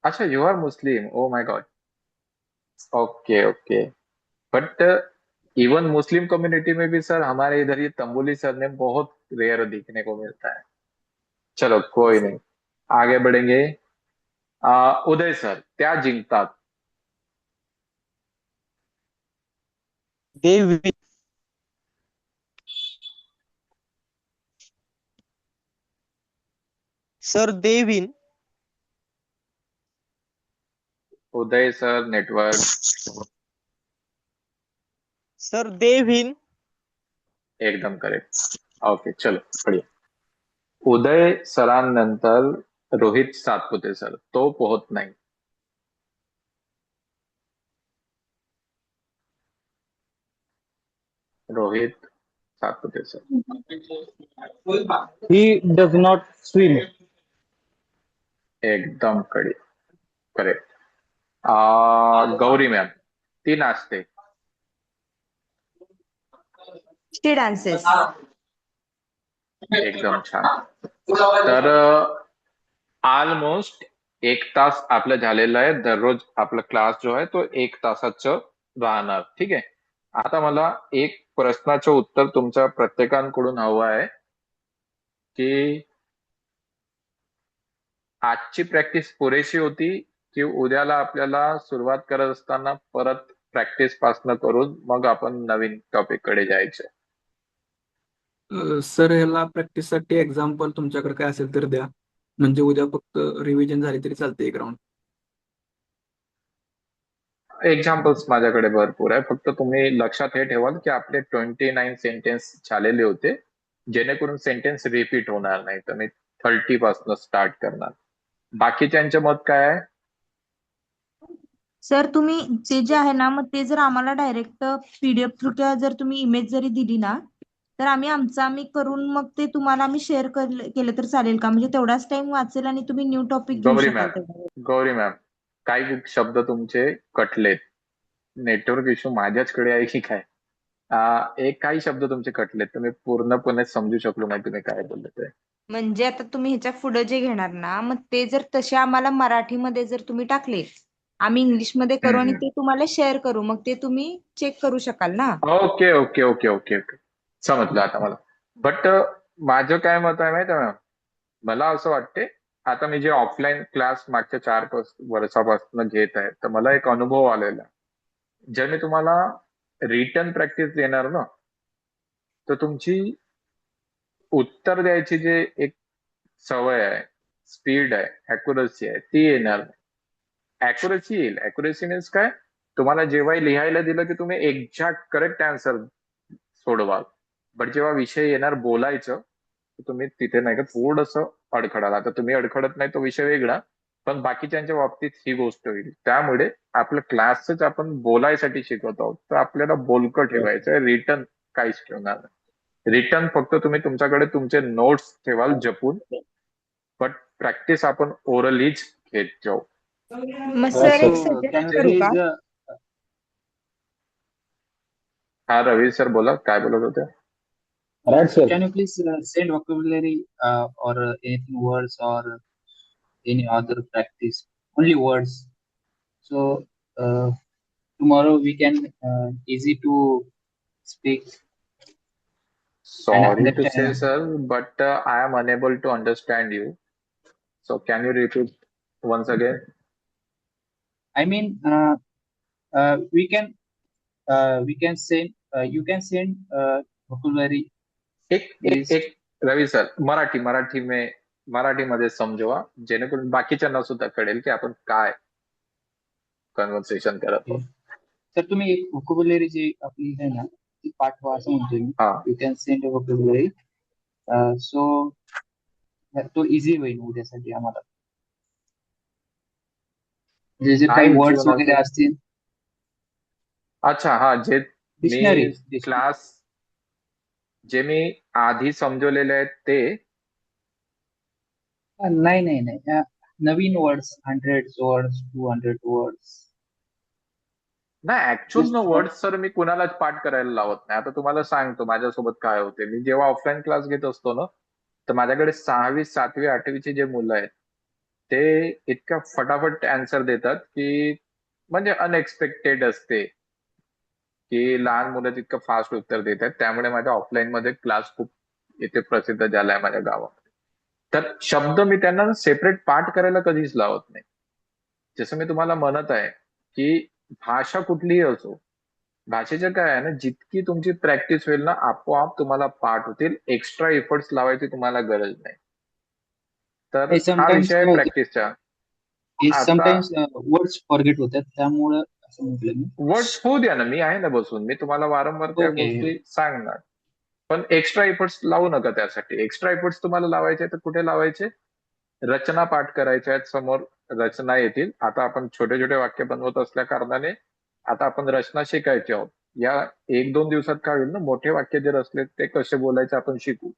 अच्छा, you are Muslim. Oh my God. Okay okay. But even Muslim community में भी सर हमारे इधर ये तंबुली सरनेम बहुत रेयर दिखने को मिलता है. चलो कोई नहीं, आगे बढ़ेंगे. उदय सर. त्या जिंकतात. They win. Sir, they win. Uday sir network. Sir, they win. एकदम करेक्ट. ओके, चलो बढ़िया. उदय सरांनंतर रोहित सातपुते सर. तो पोहत नाही. Rohit Satpute sir. He does not swim. एकदम करेक्ट. गौरी मॅम, ती नाचते. शी डान्सेस. एकदम छान. तर ऑलमोस्ट 1 तास आपलं झालेलं आहे. दररोज आपला क्लास जो आहे तो 1 तासाचं राहणार. ठीक आहे. आता मला एक प्रश्नाचं उत्तर तुमच्या प्रत्येकांकडून हवं आहे की आजची प्रॅक्टिस पुरेशी होती की उद्याला आपल्याला सुरुवात करत असताना परत प्रॅक्टिस पासनं करून मग आपण नवीन टॉपिक कडे जायचं. सर ह्याला प्रॅक्टिससाठी एक्झाम्पल तुमच्याकडे काय असेल तर द्या. म्हणजे उद्या फक्त रिव्हिजन झाली तरी चालते एक राऊंड. एक्झाम्पल्स माझ्याकडे भरपूर आहे. फक्त तुम्ही लक्षात हे ठेवाल की आपले 29 सेंटेन्स झालेले होते, जेणेकरून सेंटेन्स रिपीट होणार नाही. तर मी 30 पासून स्टार्ट करणार. बाकीच्यांचे मत काय आहे? सर तुम्ही ते जे आहे ना, मग ते जर आम्हाला डायरेक्ट PDF थ्रू किंवा जर तुम्ही इमेज जरी दिली ना, तर आम्ही करून मग ते तुम्हाला आम्ही शेअर केलं तर चालेल का? म्हणजे तेवढाच टाइम वाचेल आणि तुम्ही न्यू टॉपिक घेऊ गौरी शकाल मॅम, तेवढा. गौरी मॅम, काही शब्द तुमचे कटलेत. नेटवर्क इश्यू माझ्याचकडे आहे की काय? एक काही शब्द तुमचे कटलेत, तुम्ही पूर्णपणे समजू शकलो नाही तुम्ही काय बोलले ते. म्हणजे आता तुम्ही ह्याच्या पुढे जे घेणार ना, मग ते जर तसे आम्हाला मराठीमध्ये जर तुम्ही टाकले, आम्ही इंग्लिशमध्ये करू आणि ते तुम्हाला शेअर करू, मग ते तुम्ही चेक करू शकाल ना. Okay okay okay okay okay, समजलं आता मला. बट माझं काय मत आहे माहिती आहे मॅम, मला असं वाटते आता मी जे ऑफलाईन क्लास मागच्या 4 वर्षापासून घेत आहे, तर मला एक अनुभव आलेला आहे. जर मी तुम्हाला रिटर्न प्रॅक्टिस देणार ना, तर तुमची उत्तर द्यायची जे एक सवय आहे, स्पीड आहे, अॅक्युरसी आहे, ती येणार नाही. अॅक्युरसी येईल. अॅक्युरसी मीन्स काय? तुम्हाला जेव्हाही लिहायला दिलं की तुम्ही एक्झॅक्ट करेक्ट आन्सर सोडवाल. बट जेव्हा विषय येणार बोलायचं, तर तुम्ही तिथे नाही का थोडंसं अडखडाल. आता तुम्ही अडखडत नाही तो विषय वेगळा, पण बाकीच्यांच्या बाबतीत ही गोष्ट होईल. त्यामुळे आपलं क्लासच आपण बोलायसाठी शिकवत आहोत, तर आपल्याला बोलकं ठेवायचं आहे. रिटर्न काहीच ठेवणार नाही. रिटर्न फक्त तुम्ही तुमच्याकडे तुमचे नोट्स ठेवाल जपून, बट प्रॅक्टिस आपण ओरलीच घेत जाऊ. मग Right, सर sir. एक So सजेस्ट can you करू का? please हा रवी सर बोला, काय बोलत होते? Right, sir. can you please send vocabulary or anything words or any other practice? Only words. So tomorrow we can easy to speak and Sorry to say, understand. sir, but I am unable to understand you. So can you repeat once again? I mean, we can send you can send vocabulary एक एक list. एक रवी सर, मराठीमध्ये समजवा, जेणेकरून बाकीच्यांना सुद्धा कळेल की आपण काय कन्व्हर्सेशन करत Okay. आहोत. तर तुम्ही एक vocabulary जी आपली आहे ना ती पाठवा असं म्हणतोय मी. हा, you can send vocabulary. So तो इझी होईल उद्यासाठी आम्हाला. जे जे काही काय वर्ड्स जीवनाचं? वगैरे असतील. अच्छा, हा, जे डिक्शनरी मी क्लास जे मी आधी समजवलेले आहेत ते. नाही नाही नाही नवीन वर्ड्स 100 वर्ड्स 200 वर्ड्स. नाही, ऍक्च्युअल वर्ड सर मी कुणालाच पाठ करायला लावत नाही. आता तुम्हाला सांगतो माझ्यासोबत काय होते. मी जेव्हा ऑफलाईन क्लास घेत असतो ना, तर माझ्याकडे 6वी 7वी 8वीची जे मुलं आहेत ते इतक्या फटाफट आन्सर देतात की म्हणजे अनएक्सपेक्टेड असते की लहान मुलं तितकं फास्ट उत्तर देत आहेत. त्यामुळे माझ्या ऑफलाईन मध्ये क्लास खूप इथे प्रसिद्ध झालाय माझ्या गावामध्ये. तर शब्द मी त्यांना सेपरेट पाठ करायला कधीच लावत नाही. जसं मी तुम्हाला म्हणत आहे की भाषा कुठलीही असो, भाषेचं काय आहे ना, जितकी तुमची प्रॅक्टिस होईल ना, आपोआप तुम्हाला पाठ होतील. एक्स्ट्रा एफर्ट्स लावायची तुम्हाला गरज नाही. तर हा समटाइम्स विषय प्रॅक्टिसचा. आता समटाइम्स वर्ड्स फॉरगेट होतात त्यामुळे असं म्हटलं मी. वर्ड्स होऊ द्या ना, मी आहे ना बसून, मी तुम्हाला वारंवार त्या ओके. गोष्टी सांगणार. पण एक्स्ट्रा एफर्ट्स लावू नका त्यासाठी. एक्स्ट्रा एफर्ट्स तुम्हाला लावायचे तर कुठे लावायचे? रचना पाठ करायच्या आहेत, समोर रचना येतील. आता आपण छोटे छोटे वाक्य बनवत असल्या कारणाने आता आपण रचना शिकायची आहोत. या 1-2 दिवसात काय होईल ना, मोठे वाक्य जर असले ते कसे बोलायचे आपण शिकू.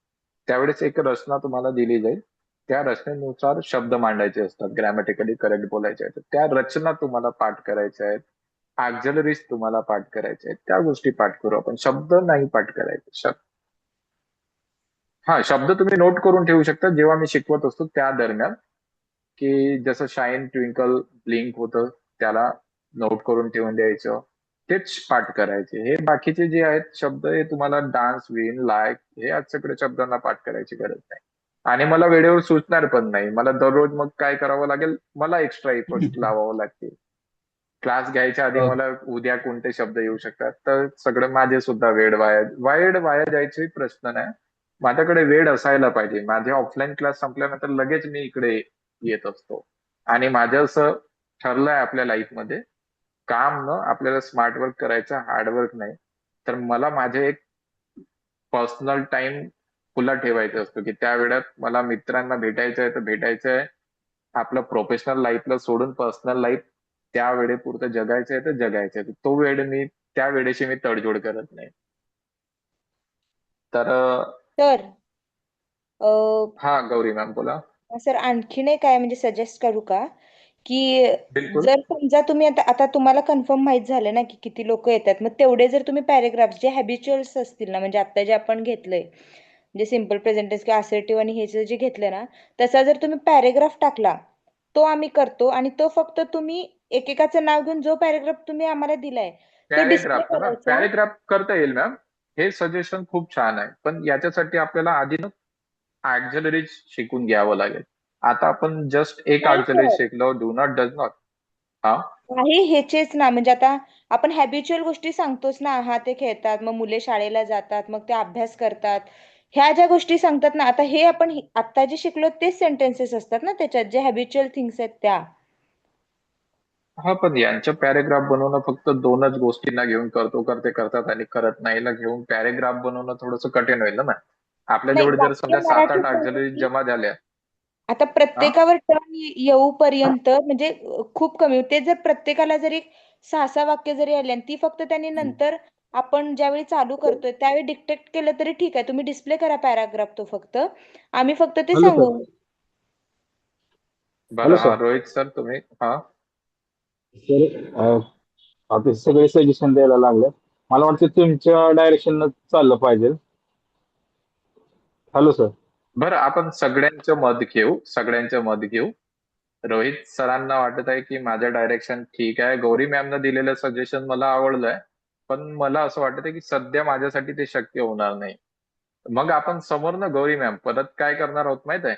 त्यावेळेस एक रचना तुम्हाला दिली जाईल. त्या रचनेनुसार शब्द मांडायचे असतात, ग्रॅमॅटिकली करेक्ट बोलायचे आहेत, त्या रचना तुम्हाला पाठ करायच्या आहेत, ऑक्झिलरीज तुम्हाला पाठ करायचे आहेत, त्या गोष्टी पाठ करू आपण. शब्द नाही पाठ करायचे. हा, शब्द तुम्ही नोट करून ठेवू शकता जेव्हा मी शिकवत असतो त्या दरम्यान, की जसं शाईन, ट्विंकल, ब्लिंक होतं त्याला नोट करून ठेवून द्यायचं, तेच पाठ करायचे. हे बाकीचे जे आहेत शब्द हे तुम्हाला डान्स, विन, लाईक हे आज सगळे शब्दांना पाठ करायची गरज नाही. आणि मला वेळेवर सुचणार पण नाही. मला दररोज मग काय करावं लागेल, मला एक्स्ट्रा एफर्ट्स लावावं लागतील. क्लास घ्यायच्या आधी मला उद्या कोणते शब्द येऊ शकतात, तर सगळं माझे सुद्धा वेळ वाया जायचे प्रश्न नाही. माझ्याकडे वेळ असायला पाहिजे. माझे ऑफलाईन क्लास संपल्यानंतर लगेच मी इकडे येत असतो. आणि माझं असं ठरलंय आपल्या लाईफमध्ये, काम न आपल्याला स्मार्ट वर्क करायचं, हार्डवर्क नाही. तर मला माझे एक पर्सनल टाइम खुला ठेवायचा असतो, की त्या वेळात मला मित्रांना भेटायचं आहे तर भेटायचं आहे. आपलं प्रोफेशनल लाईफला सोडून पर्सनल लाईफ त्या वेळेपुरतं जगायचं आहे तर जगायचं आहे. तो वेळ त्या वेळेशी मी तडजोड करत नाही. तर तर हा, गौरी मॅम बोला. सर आणखीन एक काय म्हणजे सजेस्ट करू का, की बिलकुल. जर समजा तुम्ही आता आता तुम्हाला कन्फर्म माहित झालं ना की किती लोक येतात, मग तेवढे जर तुम्ही पॅरेग्राफ जे हॅबिच्युअल्स असतील ना, म्हणजे आता जे आपण घेतलंय म्हणजे सिम्पल प्रेझेंट टेन्स किंवा असर्टिव्ह आणि हे जे घेतलं ना, तसा जर तुम्ही पॅरेग्राफ टाकला, तो आम्ही करतो आणि तो फक्त तुम्ही एकेकाचं नाव घेऊन जो पॅरेग्राफ तुम्ही आम्हाला दिलाय तो डिस्प्ले पॅरेग्राफचा ना, करायचा. पॅरेग्राफ करता येईल मॅम. हे सजेशन खूप छान आहे, पण याच्यासाठी आपल्याला आधी ना ऑक्झिलरीज शिकून घ्यावं लागेल. आता आपण जस्ट एक नाही ऑक्झिलरी सर, शिकलो, डू नॉट, डज नॉट. हा, काही ह्याचेच ना, म्हणजे आता आपण हॅबिच्युअल गोष्टी सांगतोच ना, हा ते खेळतात, मग मुले शाळेला जातात, मग ते अभ्यास करतात, ह्या ज्या गोष्टी सांगतात ना, आता हे आपण आता जे शिकलो तेच सेंटेन्सेस असतात ना त्याच्यात, जे हॅबिच्युअल थिंग्स आहेत त्या. हा, पण यांचं पॅरेग्राफ बनवणं फक्त दोनच गोष्टींना घेऊन करतात आणि करत नाहीला घेऊन पॅरेग्राफ बनवणं थोडंसं कठीण होईल ना. नाही, आपल्याजवळ जर वाक्य समजा मराठी 7-8 सांगू ऑक्झिलरी की जमा झाल्या. आता हा, प्रत्येकावर टर्न येऊपर्यंत म्हणजे खूप कमी, ते जर प्रत्येकाला जरी 6-6 वाक्य जरी आली आणि ती फक्त त्यांनी नंतर आपण ज्यावेळी चालू करतोय त्यावेळी डिक्टेट केलं तरी ठीक आहे, तुम्ही डिस्प्ले करा पॅराग्राफ, तो फक्त आम्ही फक्त ते हॅलो सांगू. सर. हॅलो बरं. सर. हा, रोहित सर तुम्ही. हा, सर, आता सगळे सजेशन द्यायला लागले. मला वाटतं तुमच्या डायरेक्शन चाललं पाहिजे. Hello sir. बरं, आपण सगळ्यांचं मत घेऊ. रोहित सरांना वाटत आहे की माझं डायरेक्शन ठीक आहे, गौरी मॅमनं दिलेलं सजेशन मला आवडलंय, पण मला असं वाटत आहे की सध्या माझ्यासाठी ते शक्य होणार नाही. मग आपण समोरनं गौरी मॅम परत काय करणार आहोत माहित आहे,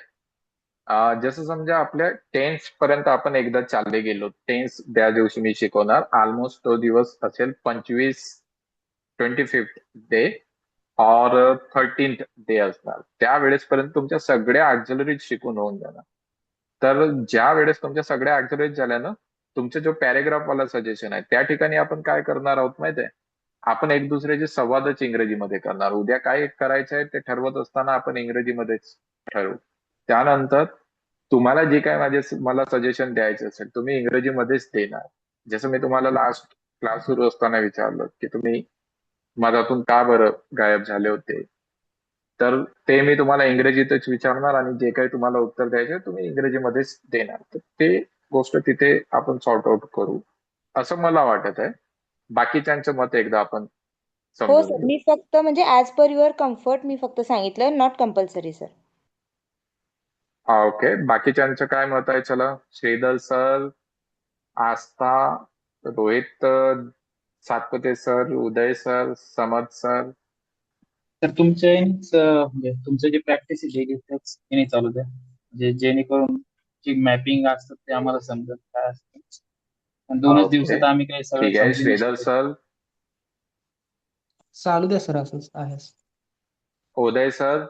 जसं समजा आपल्या टेन्स पर्यंत आपण एकदा चालले गेलो. टेन्स त्या दिवशी मी शिकवणार, ऑलमोस्ट तो दिवस असेल 25 डे और 13th डे असणार. त्यावेळेसपर्यंत तुमच्या सगळ्या ऑक्झिलरीज शिकून होऊन जाणार. तर ज्या वेळेस तुमच्या सगळ्या ऑक्झिलरीज झाल्या ना, तुमचा जो पॅरेग्राफ वाला सजेशन आहे त्या ठिकाणी आपण काय करणार आहोत माहितीये, आपण एक दुसऱ्याचे संवादच इंग्रजीमध्ये करणार. उद्या काय करायचं आहे ते ठरवत असताना आपण इंग्रजीमध्येच ठरवू. त्यानंतर तुम्हाला जे काय मला सजेशन द्यायचं असेल तुम्ही इंग्रजीमध्येच देणार. जसं मी तुम्हाला लास्ट क्लास सुरू असताना विचारलं की तुम्ही मधातून का बरं गायब झाले होते, तर ते मी तुम्हाला इंग्रजीतच विचारणार आणि जे काही तुम्हाला उत्तर द्यायचे तुम्ही इंग्रजीमध्येच देणार. तर ते गोष्ट तिथे आपण सॉर्ट आउट करू असं मला वाटत आहे. बाकीच्यांचं मत एकदा आपण हो समजून सर, घेऊ. मी फक्त म्हणजे ऍज पर युअर कम्फर्ट मी फक्त सांगितलं, नॉट कंपल्सरी सर. हा, ओके. बाकीच्यांचं काय मत आहे? चला, श्रीधर सर, आस्था, रोहित, सातपुते सर, उदय सर, समर्थ सर. तर म्हणजे तुमचं जे प्रॅक्टिस आहे डेली त्याच याने चालू द्या, म्हणजे जेणेकरून जे मॅपिंग असतं ते आम्हाला समजत काय असतं. आणि 2च ओके, दिवसात आम्ही काही सगळं ठीक आहे. समजून श्रीधर शिकतो. सर, चालू द्या सर, असंच आहे. उदय सर.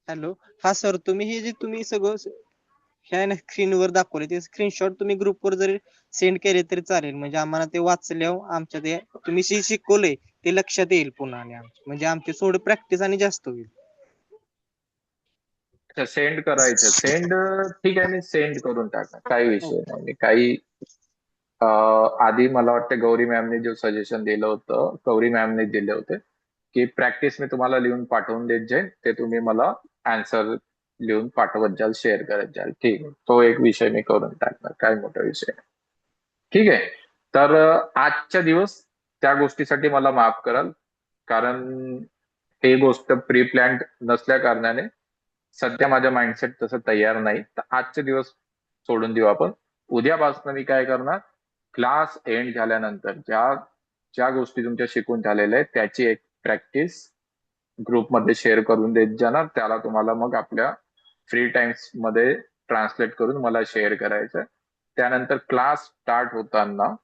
हॅलो. हा सर, तुम्ही हे जे तुम्ही सगळं ह्या ना स्क्रीनवर दाखवले ते स्क्रीनशॉट तुम्ही ग्रुपवर जरी सेंड केले तरी चालेल, म्हणजे आम्हाला ते वाचल्यावर आमच्या ते तुम्ही जे शिकवलंय ते लक्षात येईल पुन्हा, आणि म्हणजे आमची थोडी प्रॅक्टिस आणि जास्त होईल. सेंड करायचं, सेंड. ठीक आहे, मी सेंड करून टाकणार, काही विषय नाही. मी काही आधी मला वाटतं गौरी मॅमने जो सजेशन दिलं होतं, गौरी मॅमने दिले होते की प्रॅक्टिस मी तुम्हाला लिहून पाठवून देत जाईल, ते तुम्ही मला आन्सर लिहून पाठवत जाल, शेअर करत जाल. ठीक आहे, तो एक विषय मी करून टाकणार, काय मोठा विषय नाही. ठीक आहे. तर आजच्या दिवस त्या गोष्टीसाठी मला माफ कराल, कारण ही गोष्ट प्री प्लॅन्ड नसल्या कारणाने सध्या माझा माइंडसेट तसं तयार नाही. तर आजचे दिवस सोडून देऊ आपण. उद्यापासून मी काय करणार, क्लास एंड झाल्यानंतर ज्या ज्या गोष्टी तुमच्या शिकून झालेल्या आहेत त्याची एक प्रॅक्टिस ग्रुपमध्ये शेअर करून देत जाणार. त्याला तुम्हाला मग आपल्या फ्री टाइम्स मध्ये ट्रान्सलेट करून मला शेअर करायचं. त्यानंतर क्लास स्टार्ट होताना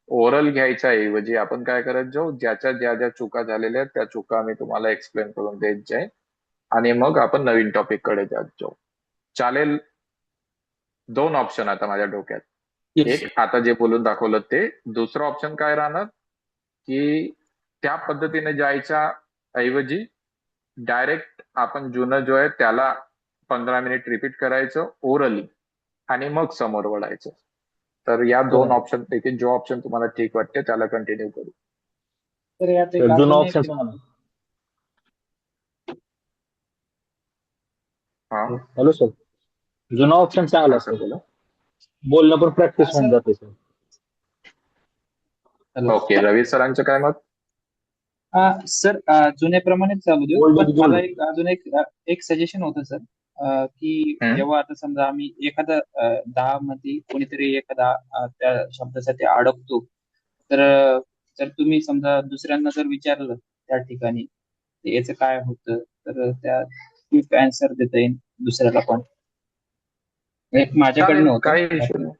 ओरल घ्यायच्या ऐवजी आपण काय करत जाऊ, ज्याच्या ज्या ज्या चुका झालेल्या आहेत त्या चुका मी तुम्हाला एक्सप्लेन करून देत जाईल आणि मग आपण नवीन टॉपिक कडे जात जाऊ. चालेल? 2 ऑप्शन आता माझ्या डोक्यात. येस एक आता जे बोलून दाखवलं ते. दुसरं ऑप्शन काय राहणार, की त्या पद्धतीने जायच्या ऐवजी डायरेक्ट आपण जुनं जो आहे त्याला 15 मिनिट रिपीट करायचं ओरली आणि मग समोर वळायचं. तर या 2 ऑप्शन पैकी जो ऑप्शन तुम्हाला ठीक वाटते त्याला कंटिन्यू करू. तर यात एक जुना अजून ऑप्शन एक सांगा ना. हा, हॅलो सर, जुना ऑप्शन चांगला हा सर असतो, बोला. बोलणं पण प्रॅक्टिस होऊन असं जाते सर. ओके, रवी सरांचं काय मत? सर जुन्याप्रमाणेच चालू देऊ, Old पण is gold. मला एक सजेशन होतं सर, की हम्म. जेव्हा आता समजा आम्ही एखादा 10 मध्ये कोणीतरी एखादा त्या शब्दासाठी अडकतो, तर जर तुम्ही समजा दुसऱ्यांना जर विचारलं त्या ठिकाणी याचं काय होतं, तर त्या क्विक आन्सर देता येईल दुसऱ्याला पण. एक माझ्याकडनं चालेल, होतं. काही इश्यू नाही,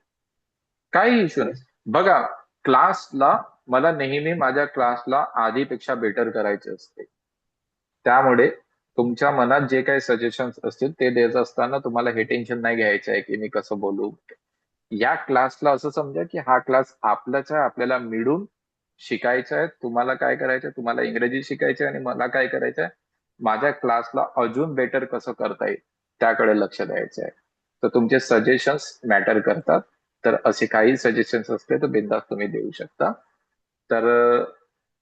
काही इश्यू नाही. बघा, क्लासला मला नेहमी माझ्या क्लासला आधीपेक्षा बेटर करायचे असते. त्यामुळे तुमच्या मनात जे काही सजेशन्स असतील ते देत असताना तुम्हाला हे टेन्शन नाही घ्यायचं आहे की मी कसं बोलू. या क्लासला असं समजा की हा क्लास आपलाच आहे, आपल्याला मिळून शिकायचं आहे. तुम्हाला काय करायचं, तुम्हाला इंग्रजी शिकायचं आहे आणि मला काय करायचं आहे, माझ्या क्लासला अजून बेटर कसं करता येईल त्याकडे लक्ष द्यायचं आहे. तर तुमचे सजेशन्स मॅटर करतात. तर असे काही सजेशन्स असले तर बिनधास्त तुम्ही देऊ शकता. तर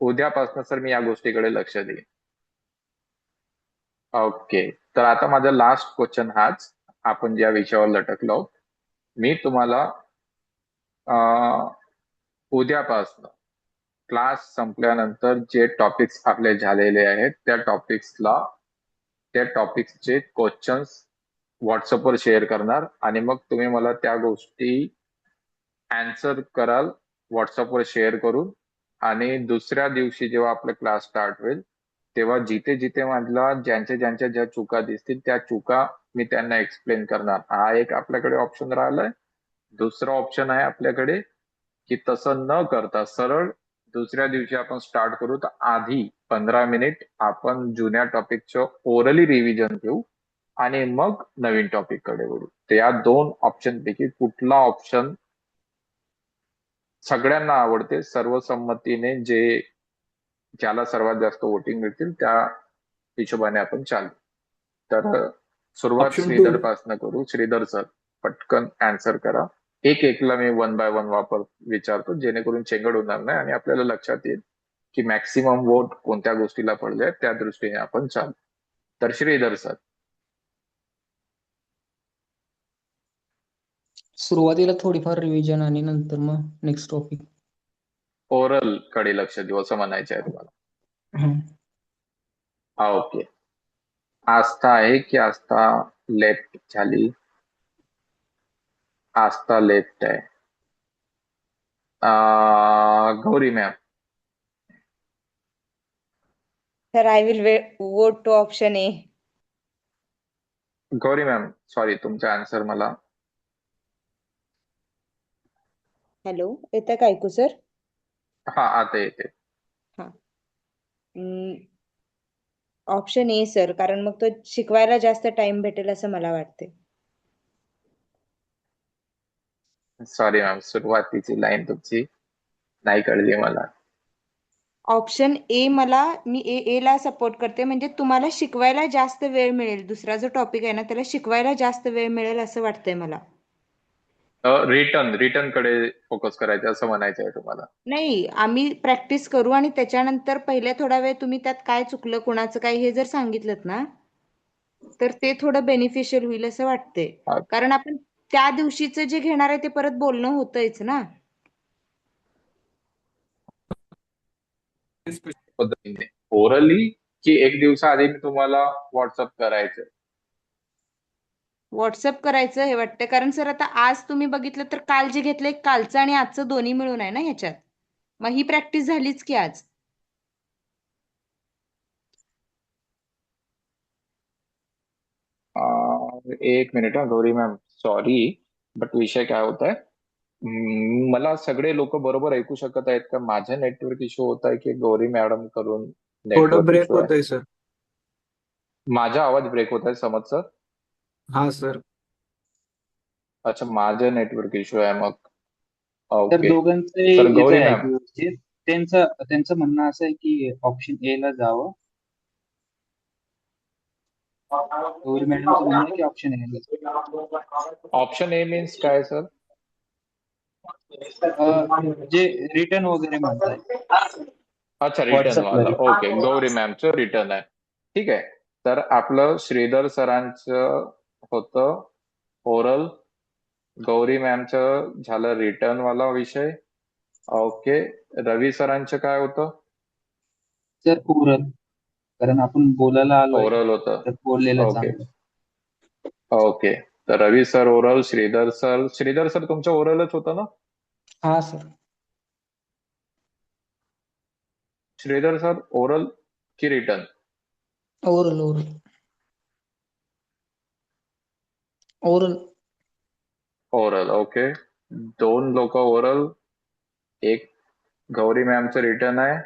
उद्यापासून सर मी या गोष्टीकडे लक्ष देईन. ओके, तर आता माझा लास्ट क्वेश्चन हाच, आपण ज्या विषयावर लटकलो आहोत. मी तुम्हाला उद्यापासून क्लास संपल्यानंतर जे टॉपिक्स आपले झालेले आहेत त्या टॉपिक्सचे क्वेश्चन्स व्हॉट्सअपवर शेअर करणार आणि मग तुम्ही मला त्या गोष्टी आन्सर कराल व्हॉट्सअपवर शेअर करून. आणि दुसऱ्या दिवशी जेव्हा आपला क्लास स्टार्ट होईल तेव्हा जिथे जिथे मला ज्यांच्या ज्या चुका दिसतील त्या चुका मी त्यांना एक्सप्लेन करणार. हा एक आपल्याकडे ऑप्शन राहिलाय. दुसरा ऑप्शन आहे आपल्याकडे की तसं न करता सरळ दुसऱ्या दिवशी आपण स्टार्ट करू, तर आधी 15 मिनिट आपण जुन्या टॉपिकचं ओरली रिव्हिजन घेऊ आणि मग नवीन टॉपिक कडे वळू. तर या 2 ऑप्शन पैकी कुठला ऑप्शन सगळ्यांना आवडते, सर्वसंमतीने ज्याला सर्वात जास्त वोटिंग मिळतील त्या हिशोबाने आपण चालू. तर सुरुवात ऑप्शन 2. श्रीधर पासून करू. श्रीधर सर, पटकन आन्सर करा. एकला मी 1 बाय 1 विचारतो जेणेकरून चेंगड होणार नाही आणि आपल्याला लक्षात येईल की मॅक्सिमम वोट कोणत्या गोष्टीला पडले त्या दृष्टीने आपण चालू. तर श्रीधर सर. सुरुवातीला थोडीफार रिव्हिजन आणि नंतर मग नेक्स्ट टॉपिक. ओरल कडे लक्ष देऊ असं म्हणायचं आहे तुम्हाला. ओके. आस्था आहे की आस्था लेफ्ट झाली? आस्था लेफ्ट आहे. Gauri ma'am. Sir I will vote to option A. Gauri ma'am, sorry, तुमचा आन्सर मला. हॅलो, येतं का ऐकू सर? हा, आता येते. ऑप्शन ए सर, कारण मग तो शिकवायला जास्त टाइम भेटेल असं मला वाटते. सॉरी मॅम, सुरुवातीची लाईन तुमची नाही कळली मला. ऑप्शन ए, मी ए ला सपोर्ट करते. म्हणजे तुम्हाला शिकवायला जास्त वेळ मिळेल. दुसरा जो टॉपिक आहे ना त्याला शिकवायला जास्त वेळ मिळेल असं वाटतंय मला. रिटर्न कडे फोकस करायचं असं म्हणायचं आहे तुम्हाला. नाही, आम्ही प्रॅक्टिस करू आणि त्याच्यानंतर पहिले थोडा वेळ तुम्ही त्यात काय चुकलं, कोणाचं काय हे जर सांगितलं ना, तर ते थोडं बेनिफिशियल होईल असं वाटतंय. हा. कारण आपण त्या दिवशीचं जे घेणार आहे ते परत बोलणं होतंयच ना. पद्धतीने ओरली की एक दिवसाआधी मी तुम्हाला व्हॉट्सअप करायचं. व्हॉट्सअप करायचं हे वाटतं, कारण सर आता आज तुम्ही बघितलं तर काल जे घेतलंय कालचं आणि आजचं दोन्ही मिळून आहे ना ह्याच्यात. मग ही प्रॅक्टिस झालीच की आज. एक मिनिट हा गौरी मॅम, सॉरी, बट विषय काय होत आहे, मला सगळे लोक बरोबर ऐकू शकत आहेत का? माझा नेटवर्क इश्यू होत आहे की गौरी मॅडम करून थोडं नेटवर्क ब्रेक इश्यू आहे? होतंय सर. माझा आवाज ब्रेक होत आहे समज सर. हा सर. अच्छा, माझं नेटवर्क इश्यू आहे मग. तर ओके दोघांचं तर येत गौरी आहे मॅम, ऐकू व्यवस्थित. त्यांचं म्हणणं असं आहे की ऑप्शन ए ला जावं. गौरी मॅडमचं म्हणणं आहे की ऑप्शन ए ला जावं. ऑप्शन ए मीन्स काय सर? जे रिटर्न वगैरे म्हणताय अच्छा, रिटर्न व्हॉट्सअपला वाला. ओके, गौरी मॅमचं रिटर्न आहे. ठीक आहे, तर आपलं श्रीधर सरांचं होतं ओरल, गौरी मॅमचं झालं रिटर्न वाला विषय. ओके, रवी सरांचं काय होतं? तर ओरल, कारण आपण बोलायला आलोय ओरल होतं. तर बोललेलं ओके चांगलं. ओके, तर रवी सर ओरल, श्रीधर सर तुमचं ओरलच होतं ना? हा सर. श्रीधर सर ओरल की return? Oral oral oral. Oral. Okay, दोन लोक ओरल, एक गौरी मॅमचं रिटर्न आहे.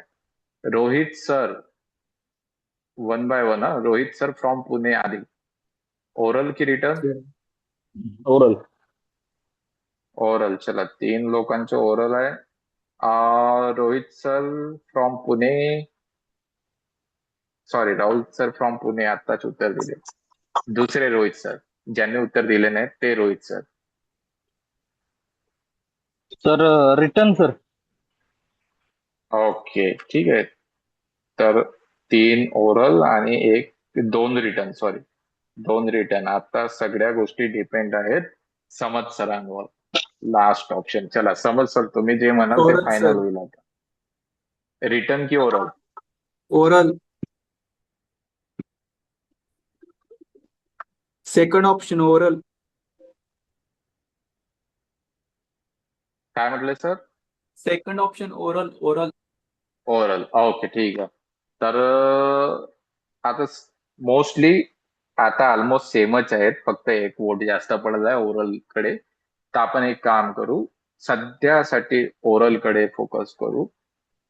Rohit sir, one by one हा, रोहित सर फ्रॉम पुणे आधी, ओरल की रिटर्न? ओरल. ओरल. चला, तीन लोकांचं ओरल आहे. Rohit sir from Pune, sorry, Rahul sir from Pune आत्ताच उत्तर दिले. दुसरे रोहित सर, ज्यांनी उत्तर दिले नाही ते Rohit sir. Sir return sir. Okay, ठीक आहे, तर तीन ओरल आणि दोन रिटर्न, सॉरी, दोन रिटर्न. आता सगळ्या गोष्टी डिपेंड आहेत समज सरांवर. Last option. चला समज सर, तुम्ही जे म्हणाल ते ओरल फायनल सर. होईल आता. रिटर्न की oral? Oral. Second option oral. काय म्हटले sir? Second option oral. Oral. Oral. Okay, ठीक आहे. तर आता मोस्टली आता ऑलमोस्ट सेमच आहेत, फक्त एक वोट जास्त पडत आहे ओरल कडे. तर आपण एक काम करू, सध्यासाठी ओरल कडे फोकस करू.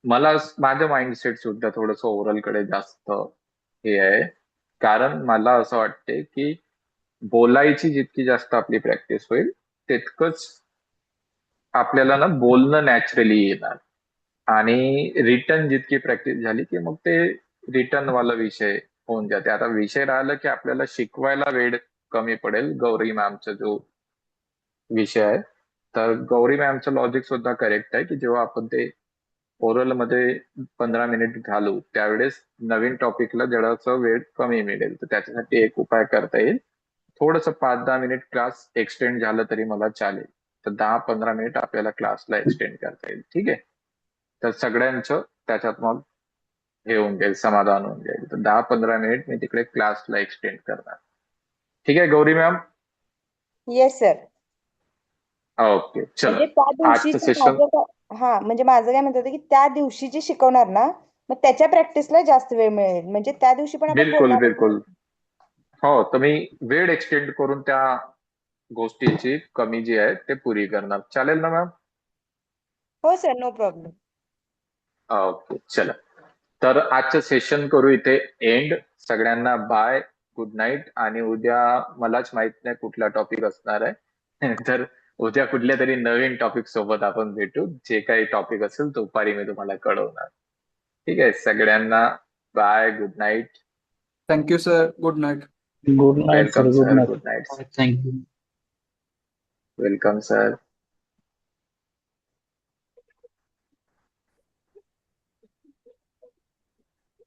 मला माझं माइंडसेट सुद्धा थोडंसं ओरल कडे जास्त हे आहे, कारण मला असं वाटते की बोलायची जितकी जास्त आपली प्रॅक्टिस होईल तितकंच आपल्याला ना बोलणं नॅचरली येणार. आणि रिटर्न जितकी प्रॅक्टिस झाली की मग ते रिटर्न वाला विषय होऊन जाते. आता विषय राहिला की आपल्याला शिकवायला वेळ कमी पडेल गौरी मॅमचा जो विषय आहे. तर गौरी मॅमचं लॉजिक सुद्धा करेक्ट आहे की जेव्हा आपण ते ओरल मध्ये 15 मिनिट घालू त्यावेळेस नवीन टॉपिकला जरासा वेळ कमी मिळेल. तर त्याच्यासाठी एक उपाय करता येईल, थोडंसं 5-10 मिनिट क्लास एक्सटेंड झालं तरी मला चालेल. तर 10-15 मिनिट आपल्याला क्लासला एक्सटेंड करता येईल. ठीक आहे, तर सगळ्यांचं त्याच्यात मग हे होऊन जाईल, समाधान होऊन जाईल. तर 10-15 मिनिट मी तिकडे क्लासला एक्सटेंड करणार. ठीक आहे Gauri ma'am? Yes sir. Okay, चला, म्हणजे त्या आजचं दिवशीचं सेशन. हा, म्हणजे माझं काय म्हणत होतं की त्या दिवशी जे शिकवणार ना, मग त्याच्या प्रॅक्टिसला जास्त वेळ मिळेल. म्हणजे त्या दिवशी पण आपण बिलकुल बोलणार. बिलकुल. हो, तुम्ही वेळ एक्सटेंड करून त्या गोष्टीची कमी जी आहे ते पुरी करणार. चालेल ना मॅम? हो सर, नो प्रॉब्लेम. ओके, चला, तर आजचं सेशन करू इथे एंड. सगळ्यांना बाय, गुड नाईट. आणि उद्या मलाच माहित नाही कुठला टॉपिक असणार आहे तर उद्या कुठल्या तरी नवीन टॉपिक सोबत आपण भेटू. जे काही टॉपिक असेल दुपारी मी तुम्हाला कळवणार. ठीक आहे, सगळ्यांना bye, good night. Thank you sir. Good night. Good night sir. Welcome good sir, night. Good night. Thank you. Welcome sir.